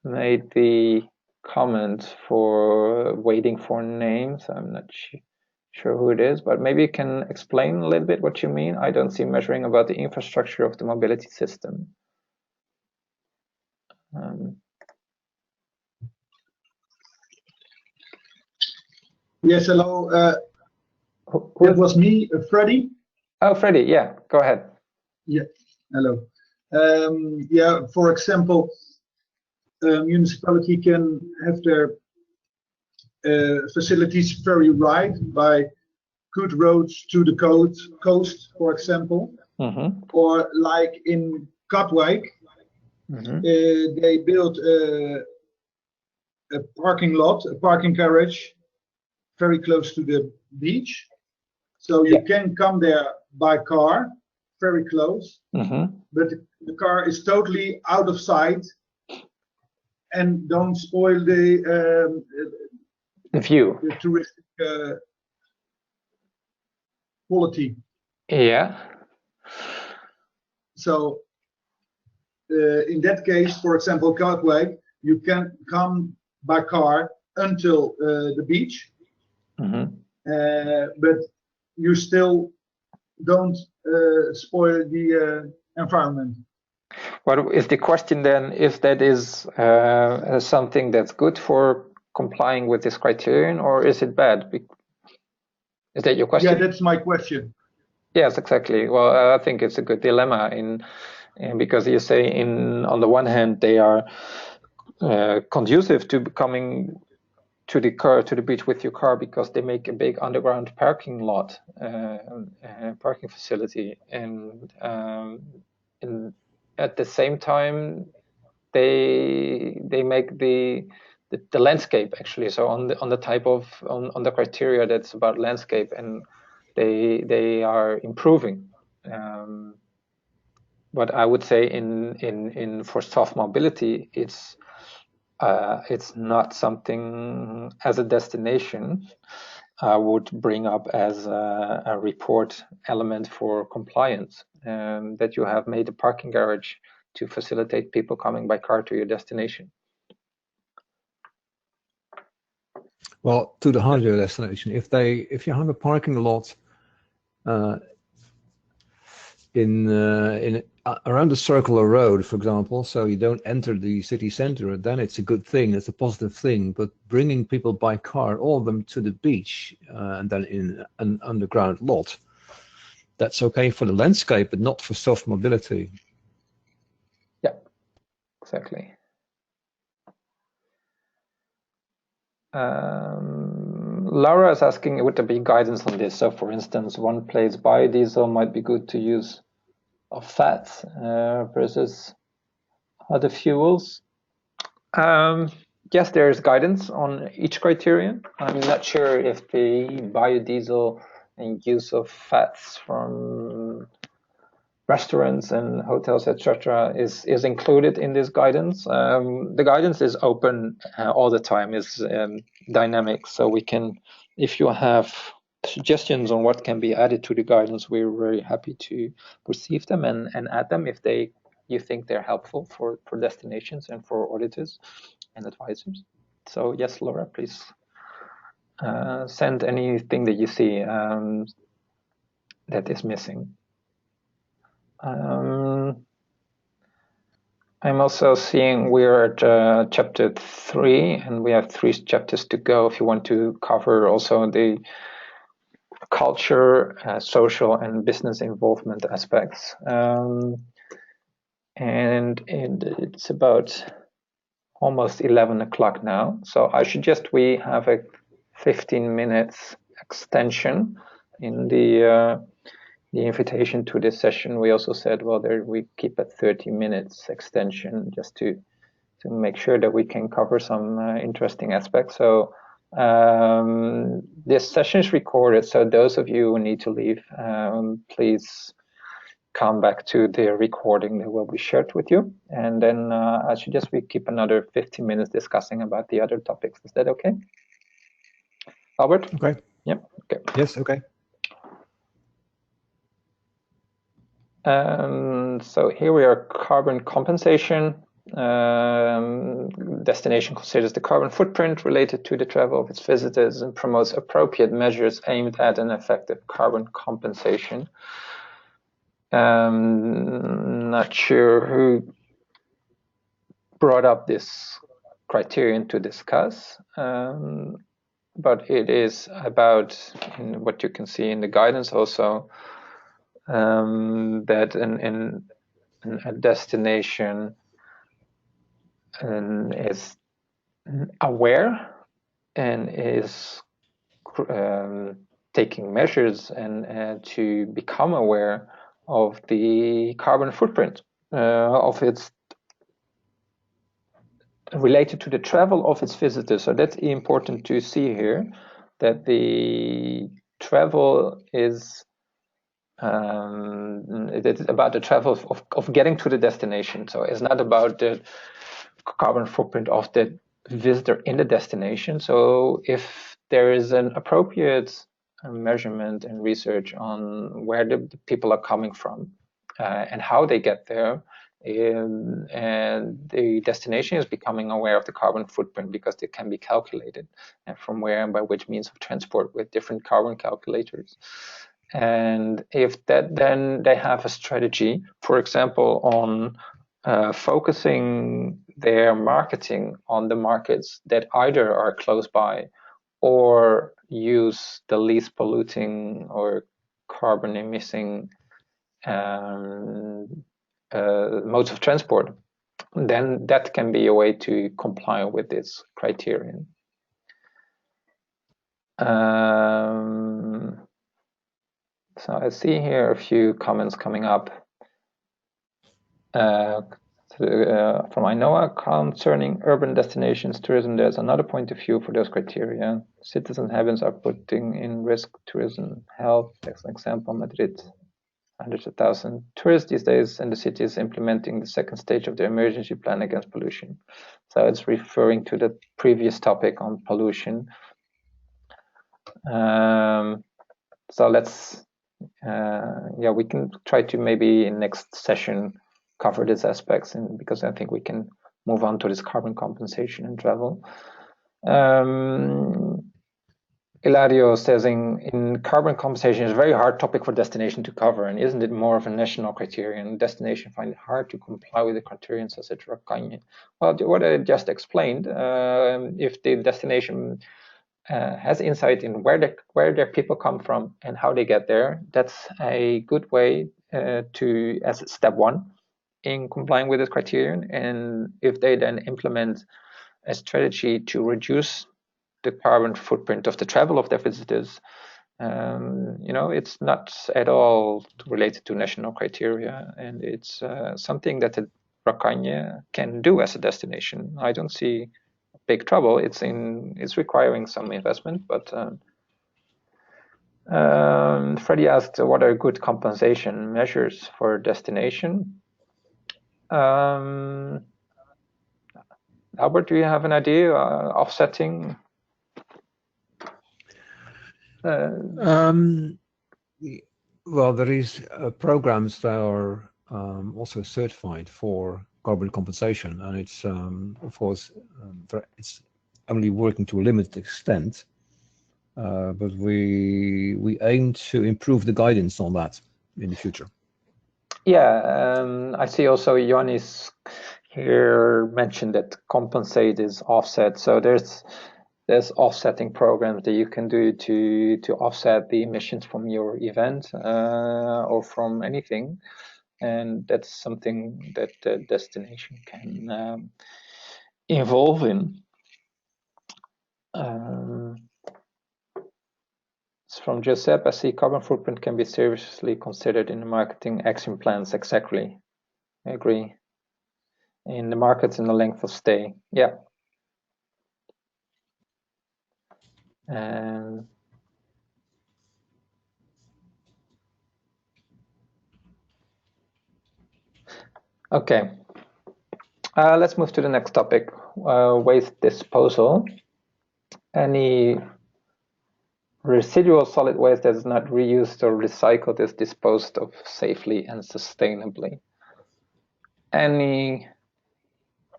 [SPEAKER 1] made the comment for waiting for names. I'm not sure who it is, but maybe you can explain a little bit what you mean. I don't see measuring about the infrastructure of the mobility system.
[SPEAKER 7] Yes, hello. That was me, Freddie.
[SPEAKER 1] Oh, Freddie, yeah, go ahead.
[SPEAKER 7] Yeah, hello. Yeah, for example, municipality can have their facilities very right by good roads to the coast, for example, or like in Katwijk, they built a parking lot, a parking garage, very close to the beach, so you can come there by car, very close, but the car is totally out of sight and don't spoil the
[SPEAKER 1] view,
[SPEAKER 7] the touristic quality.
[SPEAKER 1] Yeah.
[SPEAKER 7] So in that case, for example, Katwijk, you can come by car until the beach, but you still don't spoil the environment.
[SPEAKER 1] What is the question then, if that is something that's good for complying with this criterion, or is it bad? Is that your question?
[SPEAKER 7] Yeah, that's my question.
[SPEAKER 1] Yes, exactly. Well, I think it's a good dilemma because you say on the one hand they are conducive to coming to the beach with your car because they make a big underground parking lot, parking facility, and at the same time they make the landscape actually. So on the type of on the criteria that's about landscape, and they are improving. But I would say in for soft mobility, it's not something as a destination I would bring up as a report element for compliance, that you have made a parking garage to facilitate people coming by car to your destination.
[SPEAKER 4] Well, to the hardware destination, if you have a parking lot in around a circular road, for example, so you don't enter the city center, then it's a good thing, it's a positive thing. But bringing people by car, all of them to the beach, and then in an underground lot, that's okay for the landscape, but not for soft mobility.
[SPEAKER 1] Yeah, exactly. Laura is asking, would there be guidance on this? So, for instance, one place biodiesel might be good to use of fats versus other fuels. yes, there's guidance on each criterion. I'm not sure if the biodiesel and use of fats from restaurants and hotels, etc., is included in this guidance. The guidance is open all the time, is dynamic, so we can, if you have suggestions on what can be added to the guidance, we're very happy to receive them and add them if you think they're helpful for destinations and for auditors and advisors. So yes, Laura, please send anything that you see that is missing. I'm also seeing we're at chapter 3, and we have 3 chapters to go if you want to cover also the culture, social and business involvement aspects. And it's about almost 11 o'clock now, so I suggest we have a 15 minutes extension in the invitation to this session. We also said, well, we keep a 30 minutes extension just to make sure that we can cover some interesting aspects. So this session is recorded, so those of you who need to leave, please come back to the recording that will be shared with you. And then I suggest we keep another 15 minutes discussing about the other topics. Is that okay? Albert?
[SPEAKER 4] Okay.
[SPEAKER 1] Yep. Okay.
[SPEAKER 4] Yes, okay.
[SPEAKER 1] So here we are, carbon compensation. Destination considers the carbon footprint related to the travel of its visitors and promotes appropriate measures aimed at an effective carbon compensation. Not sure who brought up this criterion to discuss, but it is about, what you can see in the guidance also, that in a destination is aware and is taking measures and to become aware of the carbon footprint of its related to the travel of its visitors. So that's important to see here, that the travel is it's about the travel of getting to the destination. So it's not about the carbon footprint of the visitor in the destination. So if there is an appropriate measurement and research on where the people are coming from and how they get there, and the destination is becoming aware of the carbon footprint because it can be calculated and from where and by which means of transport with different carbon calculators. And if that, then they have a strategy, for example, on focusing their marketing on the markets that either are close by or use the least polluting or carbon emitting modes of transport, then that can be a way to comply with this criterion. So I see here a few comments coming up from Ainoa concerning urban destinations tourism. There's another point of view for those criteria. Citizen habits are putting in risk tourism health. As an example, Madrid, hundreds of thousands tourists these days, and the city is implementing the second stage of the emergency plan against pollution. So it's referring to the previous topic on pollution. So let's, yeah, we can try to maybe in next session cover these aspects, and because I think we can move on to this carbon compensation and travel. Ilario says in carbon compensation is a very hard topic for destination to cover, and isn't it more of a national criterion? Destination find it hard to comply with the criterion, such as Rakhine. Well, what I just explained, if the destination has insight in where their people come from and how they get there, that's a good way to, as step 1 in complying with this criterion. And if they then implement a strategy to reduce the carbon footprint of the travel of their visitors, you know, it's not at all related to national criteria, and it's something that the Bretagne can do as a destination. I don't see a big trouble. It's requiring some investment, but Freddie asked, what are good compensation measures for destination? Albert, do you have an idea? Offsetting?
[SPEAKER 4] Well, there is programs that are also certified for carbon compensation, and it's of course it's only working to a limited extent, but we aim to improve the guidance on that in the future.
[SPEAKER 1] Yeah, I see also Johnny's here mentioned that compensate is offset. So there's offsetting programs that you can do to offset the emissions from your event or from anything, and that's something that the destination can involve in. It's from Giuseppe. I see carbon footprint can be seriously considered in the marketing action plans. Exactly, I agree. In the markets and the length of stay, yeah. Okay, let's move to the next topic, waste disposal. Any residual solid waste that is not reused or recycled is disposed of safely and sustainably. Any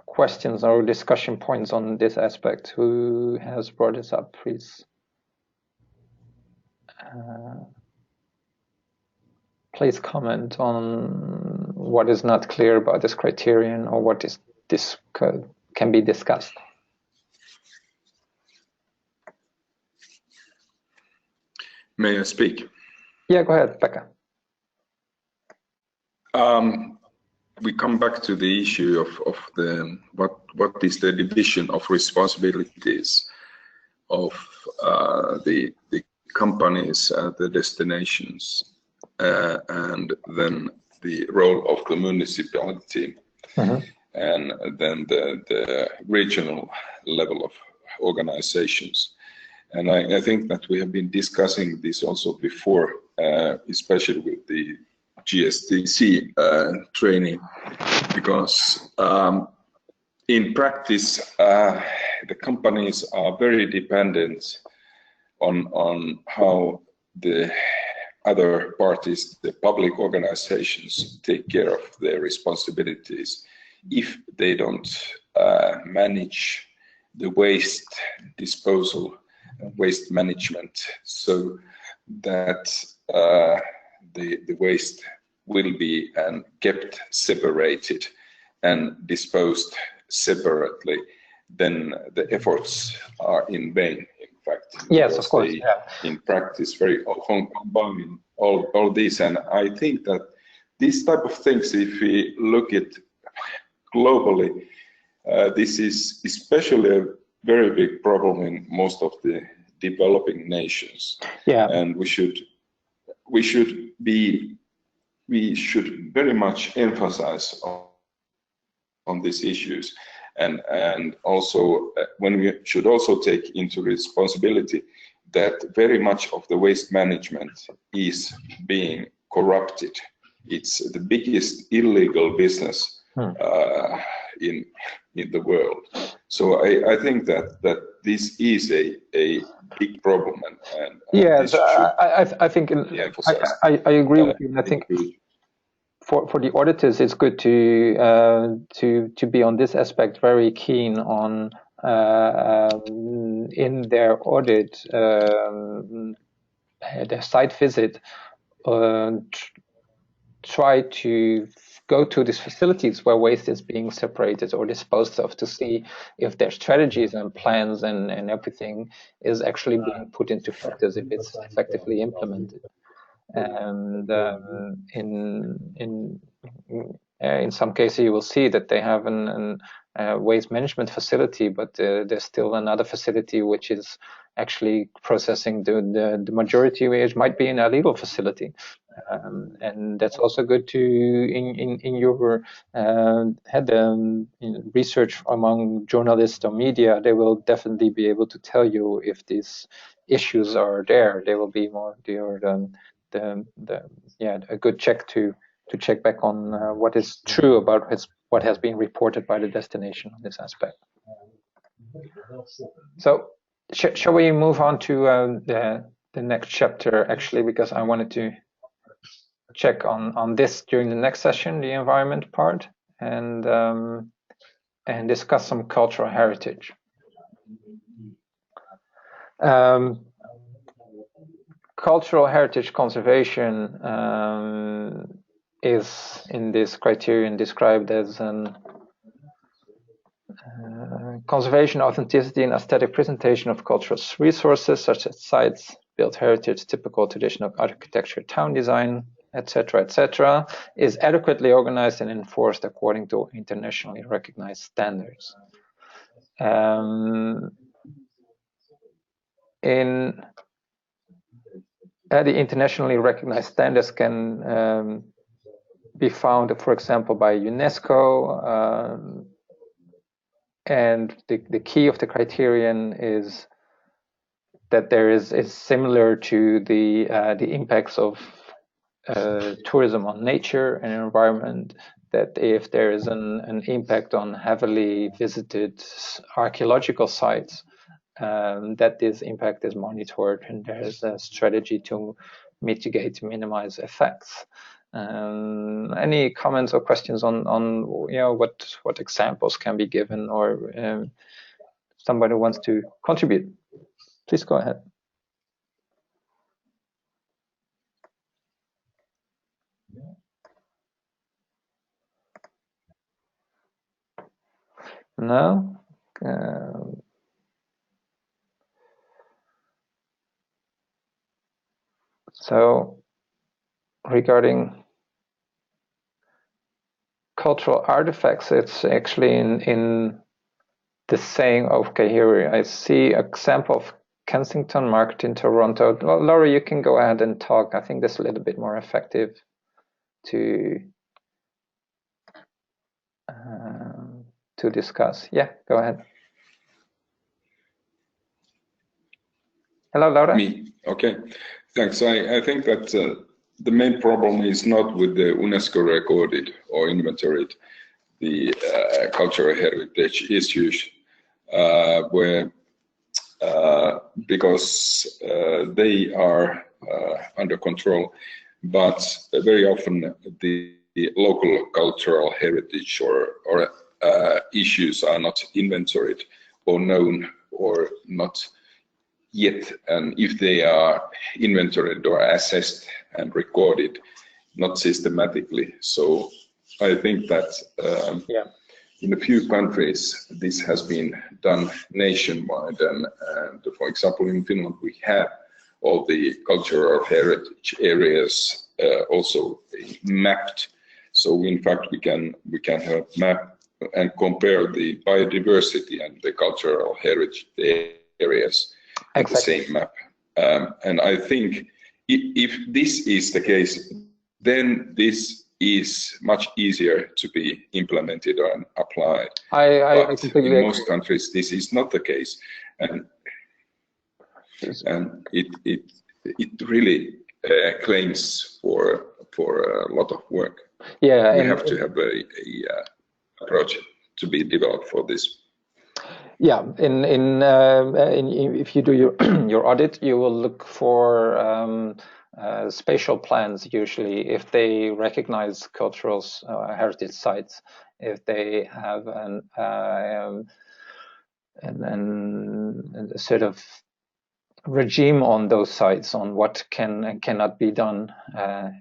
[SPEAKER 1] questions or discussion points on this aspect? Who has brought this up, please? Please comment on what is not clear about this criterion or what is can be discussed.
[SPEAKER 3] May I speak?
[SPEAKER 1] Yeah, go ahead, Pekka.
[SPEAKER 3] We come back to the issue of the what is the division of responsibilities of the companies at the destinations, and then the role of the municipality, and then the regional level of organizations. And I think that we have been discussing this also before, especially with the GSTC training, because in practice the companies are very dependent on how the other parties, the public organizations, take care of their responsibilities. If they don't manage the waste disposal, waste management, so that the waste will be kept separated and disposed separately, then the efforts are in vain, in fact.
[SPEAKER 1] Yes, of course.
[SPEAKER 3] In practice, very often combine all this. And I think that these type of things, if we look at globally, this is especially a very big problem in most of the developing nations. Yeah. And we should very much emphasize on these issues, and also when we should also take into responsibility that very much of the waste management is being corrupted. It's the biggest illegal business in the world. So I think that this is a big problem, and
[SPEAKER 1] yes, I think I agree with you. And I think for the auditors, it's good to be on this aspect very keen on in their audit, their site visit, try to go to these facilities where waste is being separated or disposed of, to see if their strategies and plans and everything is actually being put into practice, if it's effectively implemented. And in some cases you will see that they have a waste management facility, but there's still another facility which is actually processing the majority, which might be an illegal facility. And that's also good to in your research among journalists or media. They will definitely be able to tell you if these issues are there. They will be more a good check to check back on what is true about what has been reported by the destination on this aspect. So shall we move on to the next chapter, actually, because I wanted to check on this during the next session, the environment part, and discuss some cultural heritage. Cultural heritage conservation is in this criterion described as an conservation, authenticity, and aesthetic presentation of cultural resources such as sites, built heritage, typical traditional architecture, town design, etc., is adequately organized and enforced according to internationally recognized standards. The internationally recognized standards can be found, for example, by UNESCO, and the key of the criterion is that there is similar to the impacts of tourism on nature and environment, that if there is an impact on heavily visited archaeological sites, that this impact is monitored and there is a strategy to mitigate, minimize effects. Any comments or questions on what examples can be given, or somebody wants to contribute? Please go ahead. No? So regarding cultural artifacts, it's actually in the saying, okay, here I see an example of Kensington Market in Toronto. Well, Laura, you can go ahead and talk. I think that's a little bit more effective to discuss. Yeah, go ahead. Hello, Laura.
[SPEAKER 3] Me. Okay. Thanks. I think that the main problem is not with the UNESCO recorded or inventoried the cultural heritage issues, because they are under control, but very often the local cultural heritage or issues are not inventoried or known or not yet, and if they are inventoried or assessed and recorded, not systematically. So I think that in a few countries this has been done nationwide, and for example in Finland we have all the cultural heritage areas also mapped. So in fact we can have map and compare the biodiversity and the cultural heritage areas in the same map. And I think if this is the case, then this is much easier to be implemented and applied. But in most countries this is not the case, and it really claims for a lot of work. Yeah, we have to have a approach to be developed for this.
[SPEAKER 1] Yeah, if you do your audit, you will look for spatial plans usually, if they recognize cultural heritage sites, if they have a sort of regime on those sites on what can and cannot be done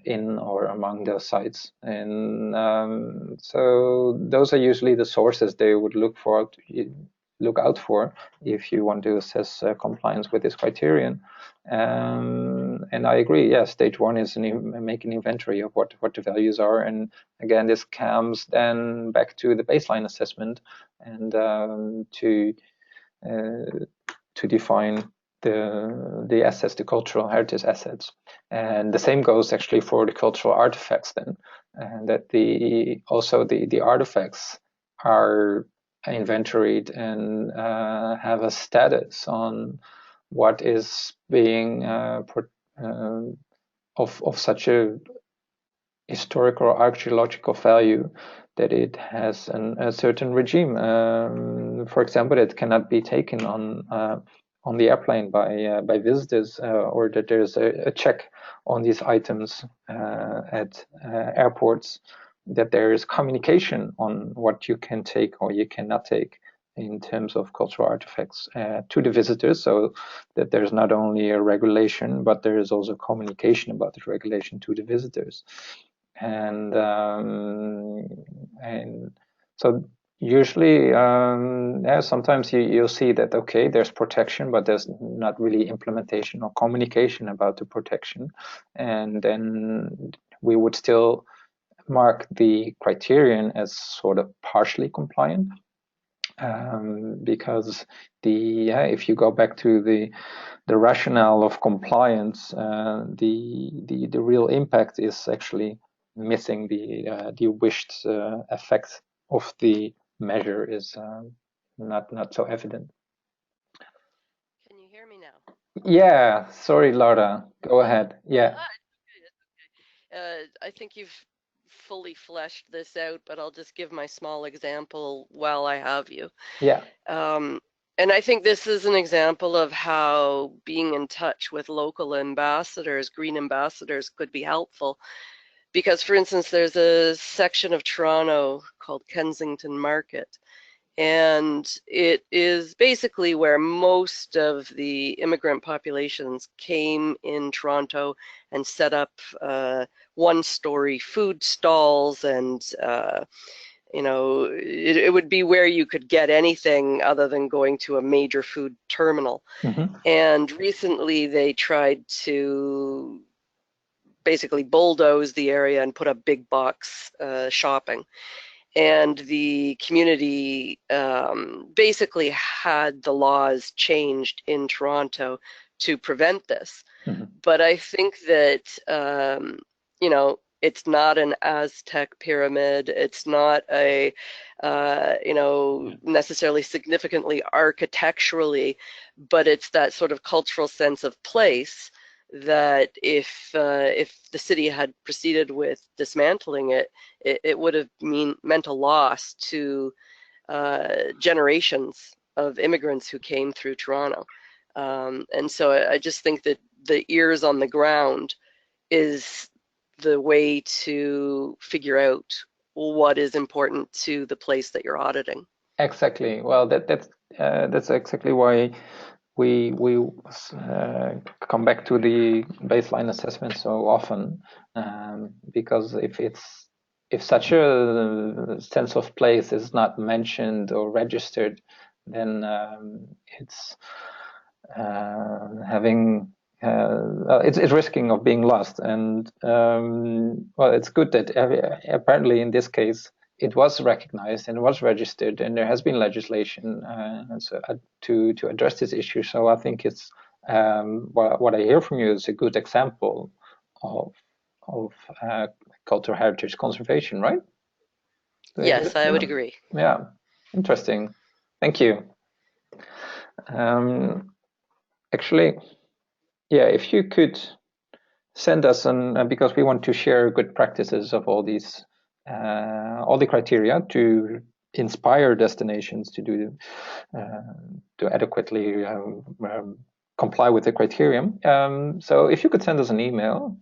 [SPEAKER 1] in or among those sites, and so those are usually the sources they would look out for if you want to assess compliance with this criterion. And I agree, yes, stage one is make an inventory of what the values are, and again this comes then back to the baseline assessment and to define the assets, the cultural heritage assets. And the same goes actually for the cultural artifacts then, and that the artifacts are inventoried and have a status on what is being of such a historical or archaeological value that it has a certain regime. For example, it cannot be taken on the airplane by visitors, or that there's a check on these items at airports, that there is communication on what you can take or you cannot take in terms of cultural artifacts to the visitors, so that there's not only a regulation, but there is also communication about the regulation to the visitors. And so usually, sometimes you'll see that, okay, there's protection, but there's not really implementation or communication about the protection. And then we would still mark the criterion as sort of partially compliant. Because if you go back to the rationale of compliance, the real impact is actually missing the wished effect of the measure is not so evident.
[SPEAKER 8] Can you hear me now?
[SPEAKER 1] Yeah, sorry, Laura. Go ahead. Yeah.
[SPEAKER 8] I think you've fully fleshed this out, but I'll just give my small example while I have you.
[SPEAKER 1] Yeah.
[SPEAKER 8] And I think this is an example of how being in touch with local ambassadors, green ambassadors, could be helpful. Because, for instance, there's a section of Toronto called Kensington Market, and it is basically where most of the immigrant populations came in Toronto and set up one-story food stalls, and it would be where you could get anything other than going to a major food terminal.
[SPEAKER 1] Mm-hmm.
[SPEAKER 8] And recently they tried to basically bulldoze the area and put up big box shopping. And the community basically had the laws changed in Toronto to prevent this.
[SPEAKER 1] Mm-hmm.
[SPEAKER 8] But I think that, it's not an Aztec pyramid. It's not a, necessarily significantly architecturally, but it's that sort of cultural sense of place that if the city had proceeded with dismantling it would have meant a loss to generations of immigrants who came through Toronto. And so I just think that the ears on the ground is the way to figure out what is important to the place that you're auditing.
[SPEAKER 1] Exactly. Well, that's exactly why we come back to the baseline assessment so often, because if such a sense of place is not mentioned or registered, then it's it's risking of being lost. And well, it's good that apparently in this case it was recognized and was registered, and there has been legislation to address this issue. So I think it's what I hear from you is a good example of cultural heritage conservation, right?
[SPEAKER 8] Yes, I would agree.
[SPEAKER 1] Yeah, interesting. Thank you. Actually, yeah, if you could send us because we want to share good practices of all these, all the criteria to inspire destinations to do, to adequately comply with the criterion. So if you could send us an email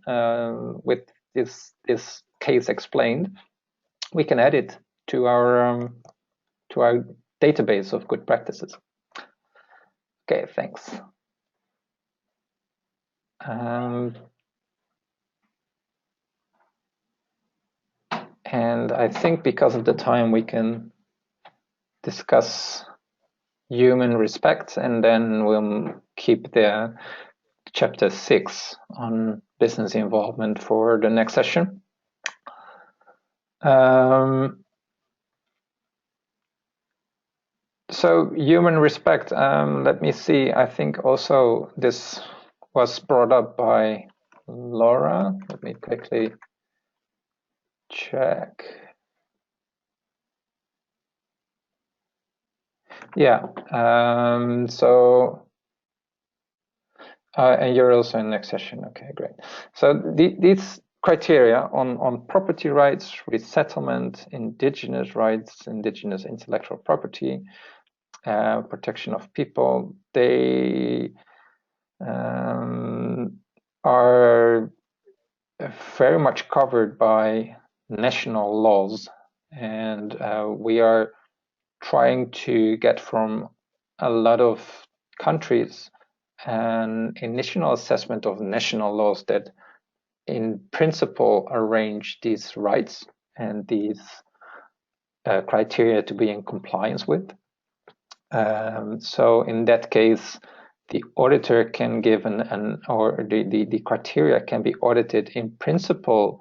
[SPEAKER 1] with this case explained, we can add it to our database of good practices. Okay, thanks. And I think because of the time, we can discuss human respect, and then we'll keep the chapter 6 on business involvement for the next session. So human respect, let me see. I think also this was brought up by Laura. Let me quickly check. Yeah, and you're also in next session. Okay, great. So these criteria on property rights, resettlement, indigenous rights, indigenous intellectual property, protection of people, they are very much covered by national laws, and we are trying to get from a lot of countries an initial assessment of national laws that in principle arrange these rights and these criteria to be in compliance with. So in that case, the auditor can give or the criteria can be audited in principle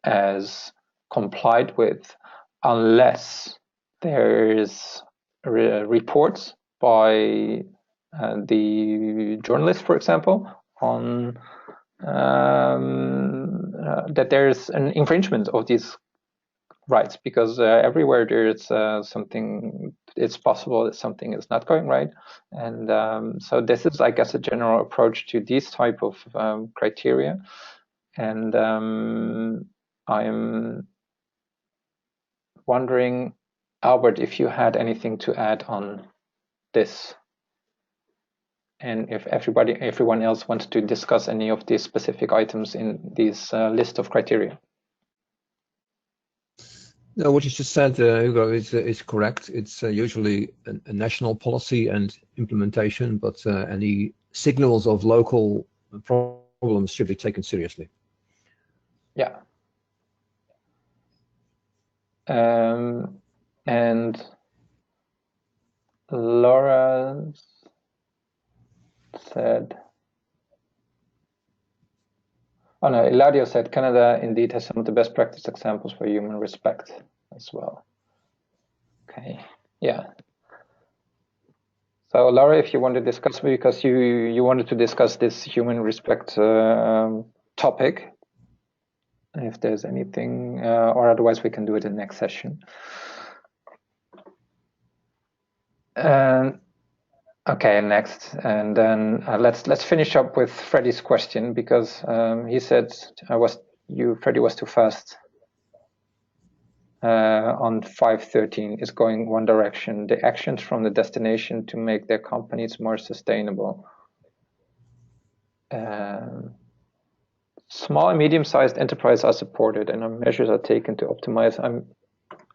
[SPEAKER 1] as complied with, unless there's reports by the journalist, for example, on that there's an infringement of these rights, because everywhere there's something, it's possible that something is not going right. And so this is, I guess, a general approach to these type of criteria. And I'm wondering, Albert, if you had anything to add on this, and if everyone else wants to discuss any of these specific items in this list of criteria.
[SPEAKER 4] No, what you just said, Hugo, is correct. It's usually a national policy and implementation, but any signals of local problems should be taken seriously.
[SPEAKER 1] Yeah. And Laura said, oh no, Eladio said Canada indeed has some of the best practice examples for human respect as well. Okay, yeah. So Laura, if you want to discuss, because you wanted to discuss this human respect topic, if there's anything, or otherwise we can do it in the next session. Okay, next, and then let's finish up with Freddie's question, because he said Freddie was too fast. On 5.13 is going one direction. The actions from the destination to make their companies more sustainable. Small and medium-sized enterprises are supported, and measures are taken to optimize.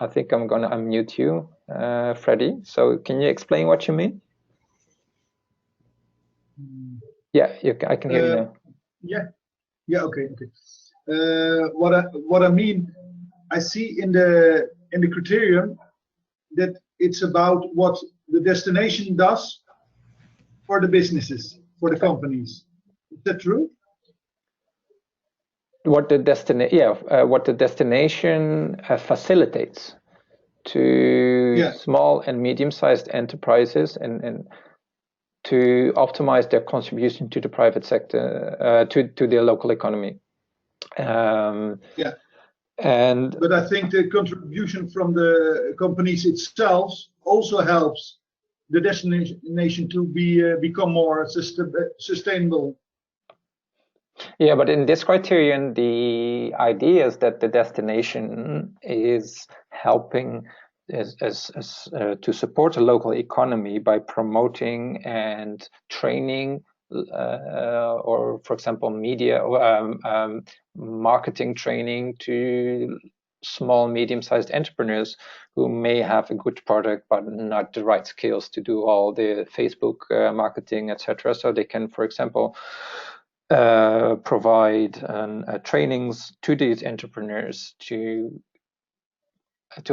[SPEAKER 1] I think I'm going to unmute you, Freddie. So can you explain what you mean? Yeah, I can hear you now.
[SPEAKER 7] Yeah. Okay. What I mean, I see in the criterion that it's about what the destination does for the businesses, for the companies. Is that true?
[SPEAKER 1] What the destination facilitates to small and medium-sized enterprises and to optimize their contribution to the private sector, to the local economy. But
[SPEAKER 7] I think the contribution from the companies itself also helps the destination to become more sustainable.
[SPEAKER 1] Yeah, but in this criterion, the idea is that the destination is helping to support the local economy by promoting and training, or for example, media or marketing training to small, medium-sized entrepreneurs who may have a good product but not the right skills to do all the Facebook marketing, etc. So they can, for example, provide trainings to these entrepreneurs to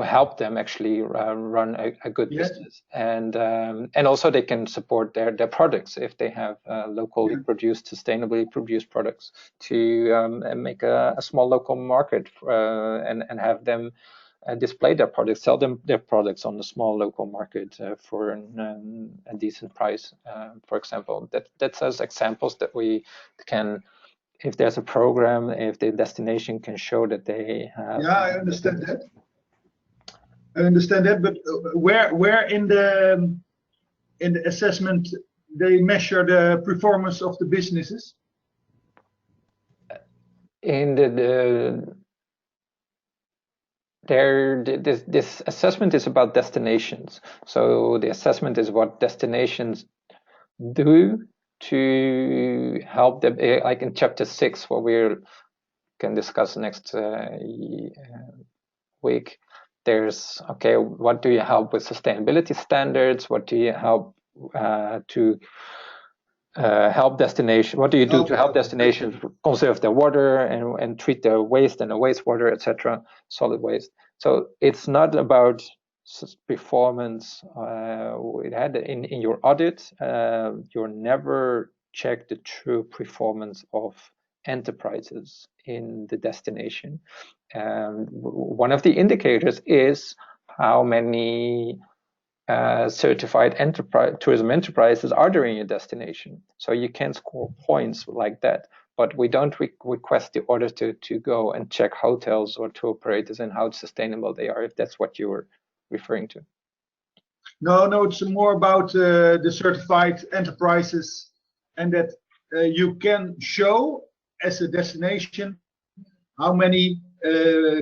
[SPEAKER 1] help them actually run a good business, and also they can support their products if they have locally produced, sustainably produced products, to make a small local market and have them display their products, sell their products on the small local market for a decent price. For example, that's as examples that we can, if there's a program, if the destination can show that they have.
[SPEAKER 7] Yeah, I understand that. I understand that, but where in the assessment they measure the performance of the businesses?
[SPEAKER 1] In this assessment is about destinations. So the assessment is what destinations do to help them, like in chapter 6, what we can discuss next week. There's, okay, what do you help with sustainability standards? What do you help to help destination? What do you do to help destinations conserve their water and treat their waste and the wastewater, etc., solid waste? So it's not about performance. It had in your audit, you never check the true performance of enterprises in the destination. One of the indicators is how many certified tourism enterprises are there in your destination. So you can score points like that, but we don't request the auditor to go and check hotels or tour operators and how sustainable they are, if that's what you were referring to.
[SPEAKER 7] No, it's more about the certified enterprises, and that you can show as a destination how many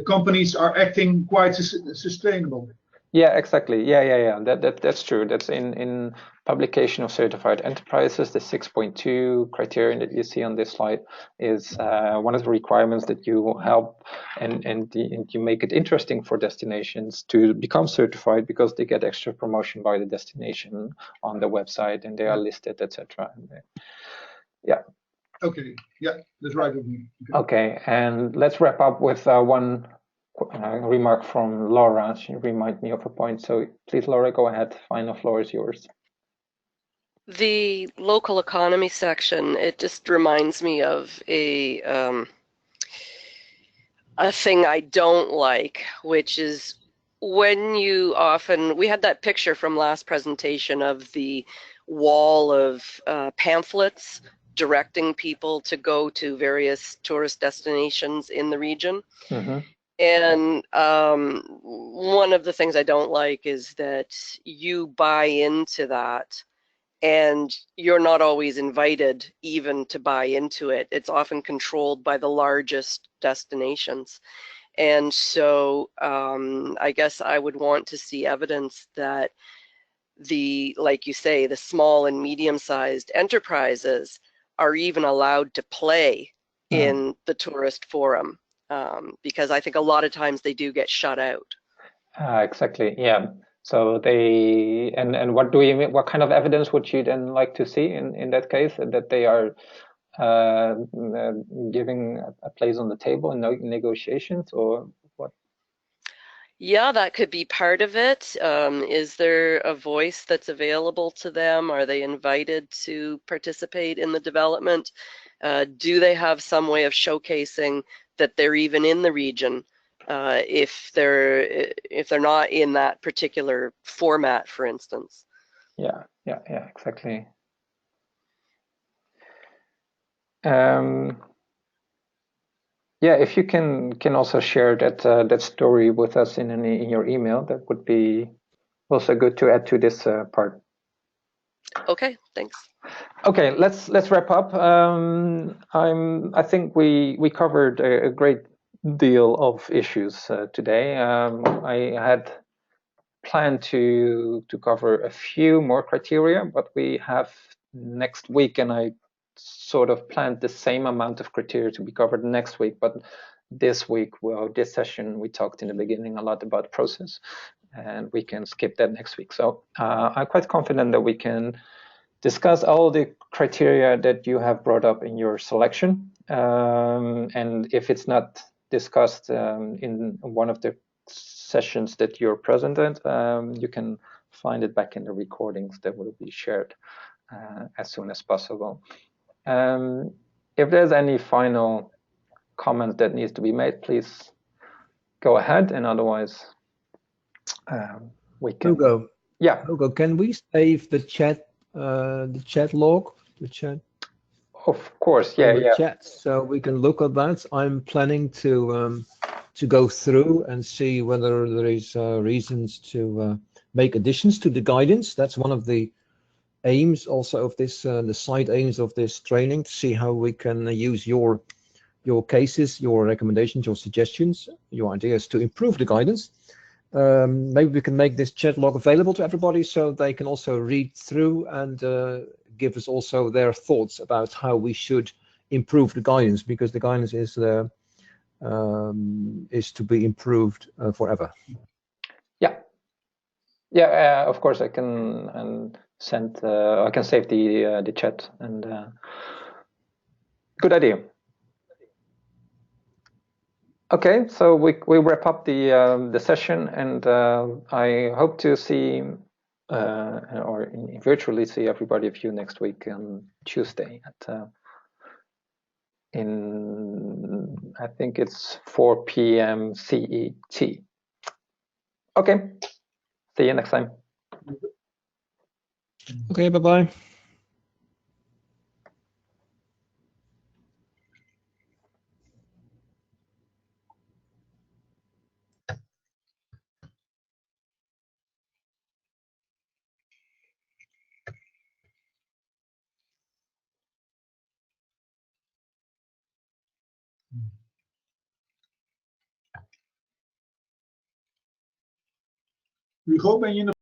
[SPEAKER 7] companies are acting quite sustainable.
[SPEAKER 1] Yeah, exactly. Yeah. That's true. That's in publication of certified enterprises. The 6.2 criterion that you see on this slide is one of the requirements that you help and you make it interesting for destinations to become certified, because they get extra promotion by the destination on the website and they are listed, etc. Yeah.
[SPEAKER 7] Okay. Yeah, that's right with me.
[SPEAKER 1] Okay, and let's wrap up with one remark from Laura. She reminded me of a point. So please, Laura, go ahead. Final floor is yours.
[SPEAKER 8] The local economy section, it just reminds me of a thing I don't like, which is when you we had that picture from last presentation of the wall of pamphlets directing people to go to various tourist destinations in the region.
[SPEAKER 1] Mm-hmm.
[SPEAKER 8] And one of the things I don't like is that you buy into that and you're not always invited even to buy into it. It's often controlled by the largest destinations. And so I guess I would want to see evidence that like you say, the small and medium-sized enterprises are even allowed to play in the tourist forum. Because I think a lot of times they do get shut out.
[SPEAKER 1] Exactly. Yeah. So they and what do you mean? What kind of evidence would you then like to see in that case, that they are giving a place on the table in negotiations, or what?
[SPEAKER 8] Yeah, that could be part of it. Is there a voice that's available to them? Are they invited to participate in the development? Do they have some way of showcasing that they're even in the region, if they're not in that particular format, for instance?
[SPEAKER 1] Yeah, exactly. Yeah, if you can also share that story with us in your email, that would be also good to add to this part.
[SPEAKER 8] Okay, thanks.
[SPEAKER 1] Okay, let's wrap up. I think we covered a great deal of issues today. I had planned to cover a few more criteria, but we have next week, and I sort of planned the same amount of criteria to be covered next week. But this week, well, this session, we talked in the beginning a lot about process, and we can skip that next week. So I'm quite confident that we can discuss all the criteria that you have brought up in your selection. And if it's not discussed in one of the sessions that you're present at, you can find it back in the recordings that will be shared as soon as possible. If there's any final comment that needs to be made, please go ahead, and otherwise we can.
[SPEAKER 4] Hugo.
[SPEAKER 1] Yeah.
[SPEAKER 4] Hugo, can we save the chat log, the chat?
[SPEAKER 1] Of course, yeah, yeah.
[SPEAKER 4] Chat, so we can look at that. I'm planning to go through and see whether there is reasons to make additions to the guidance. That's one of the aims also of this, the side aims of this training, to see how we can use your cases, your recommendations, your suggestions, your ideas to improve the guidance. Maybe we can make this chat log available to everybody so they can also read through and give us also their thoughts about how we should improve the guidance, because the guidance is to be improved forever.
[SPEAKER 1] Yeah, yeah. Of course, I can send. I can save the chat, and good idea. Okay, so we wrap up the session, and I hope to see or virtually see everybody of you next week on Tuesday at I think it's 4 p.m. CET. Okay, see you next time.
[SPEAKER 4] Okay, bye-bye.
[SPEAKER 7] Hugo, ben je nog?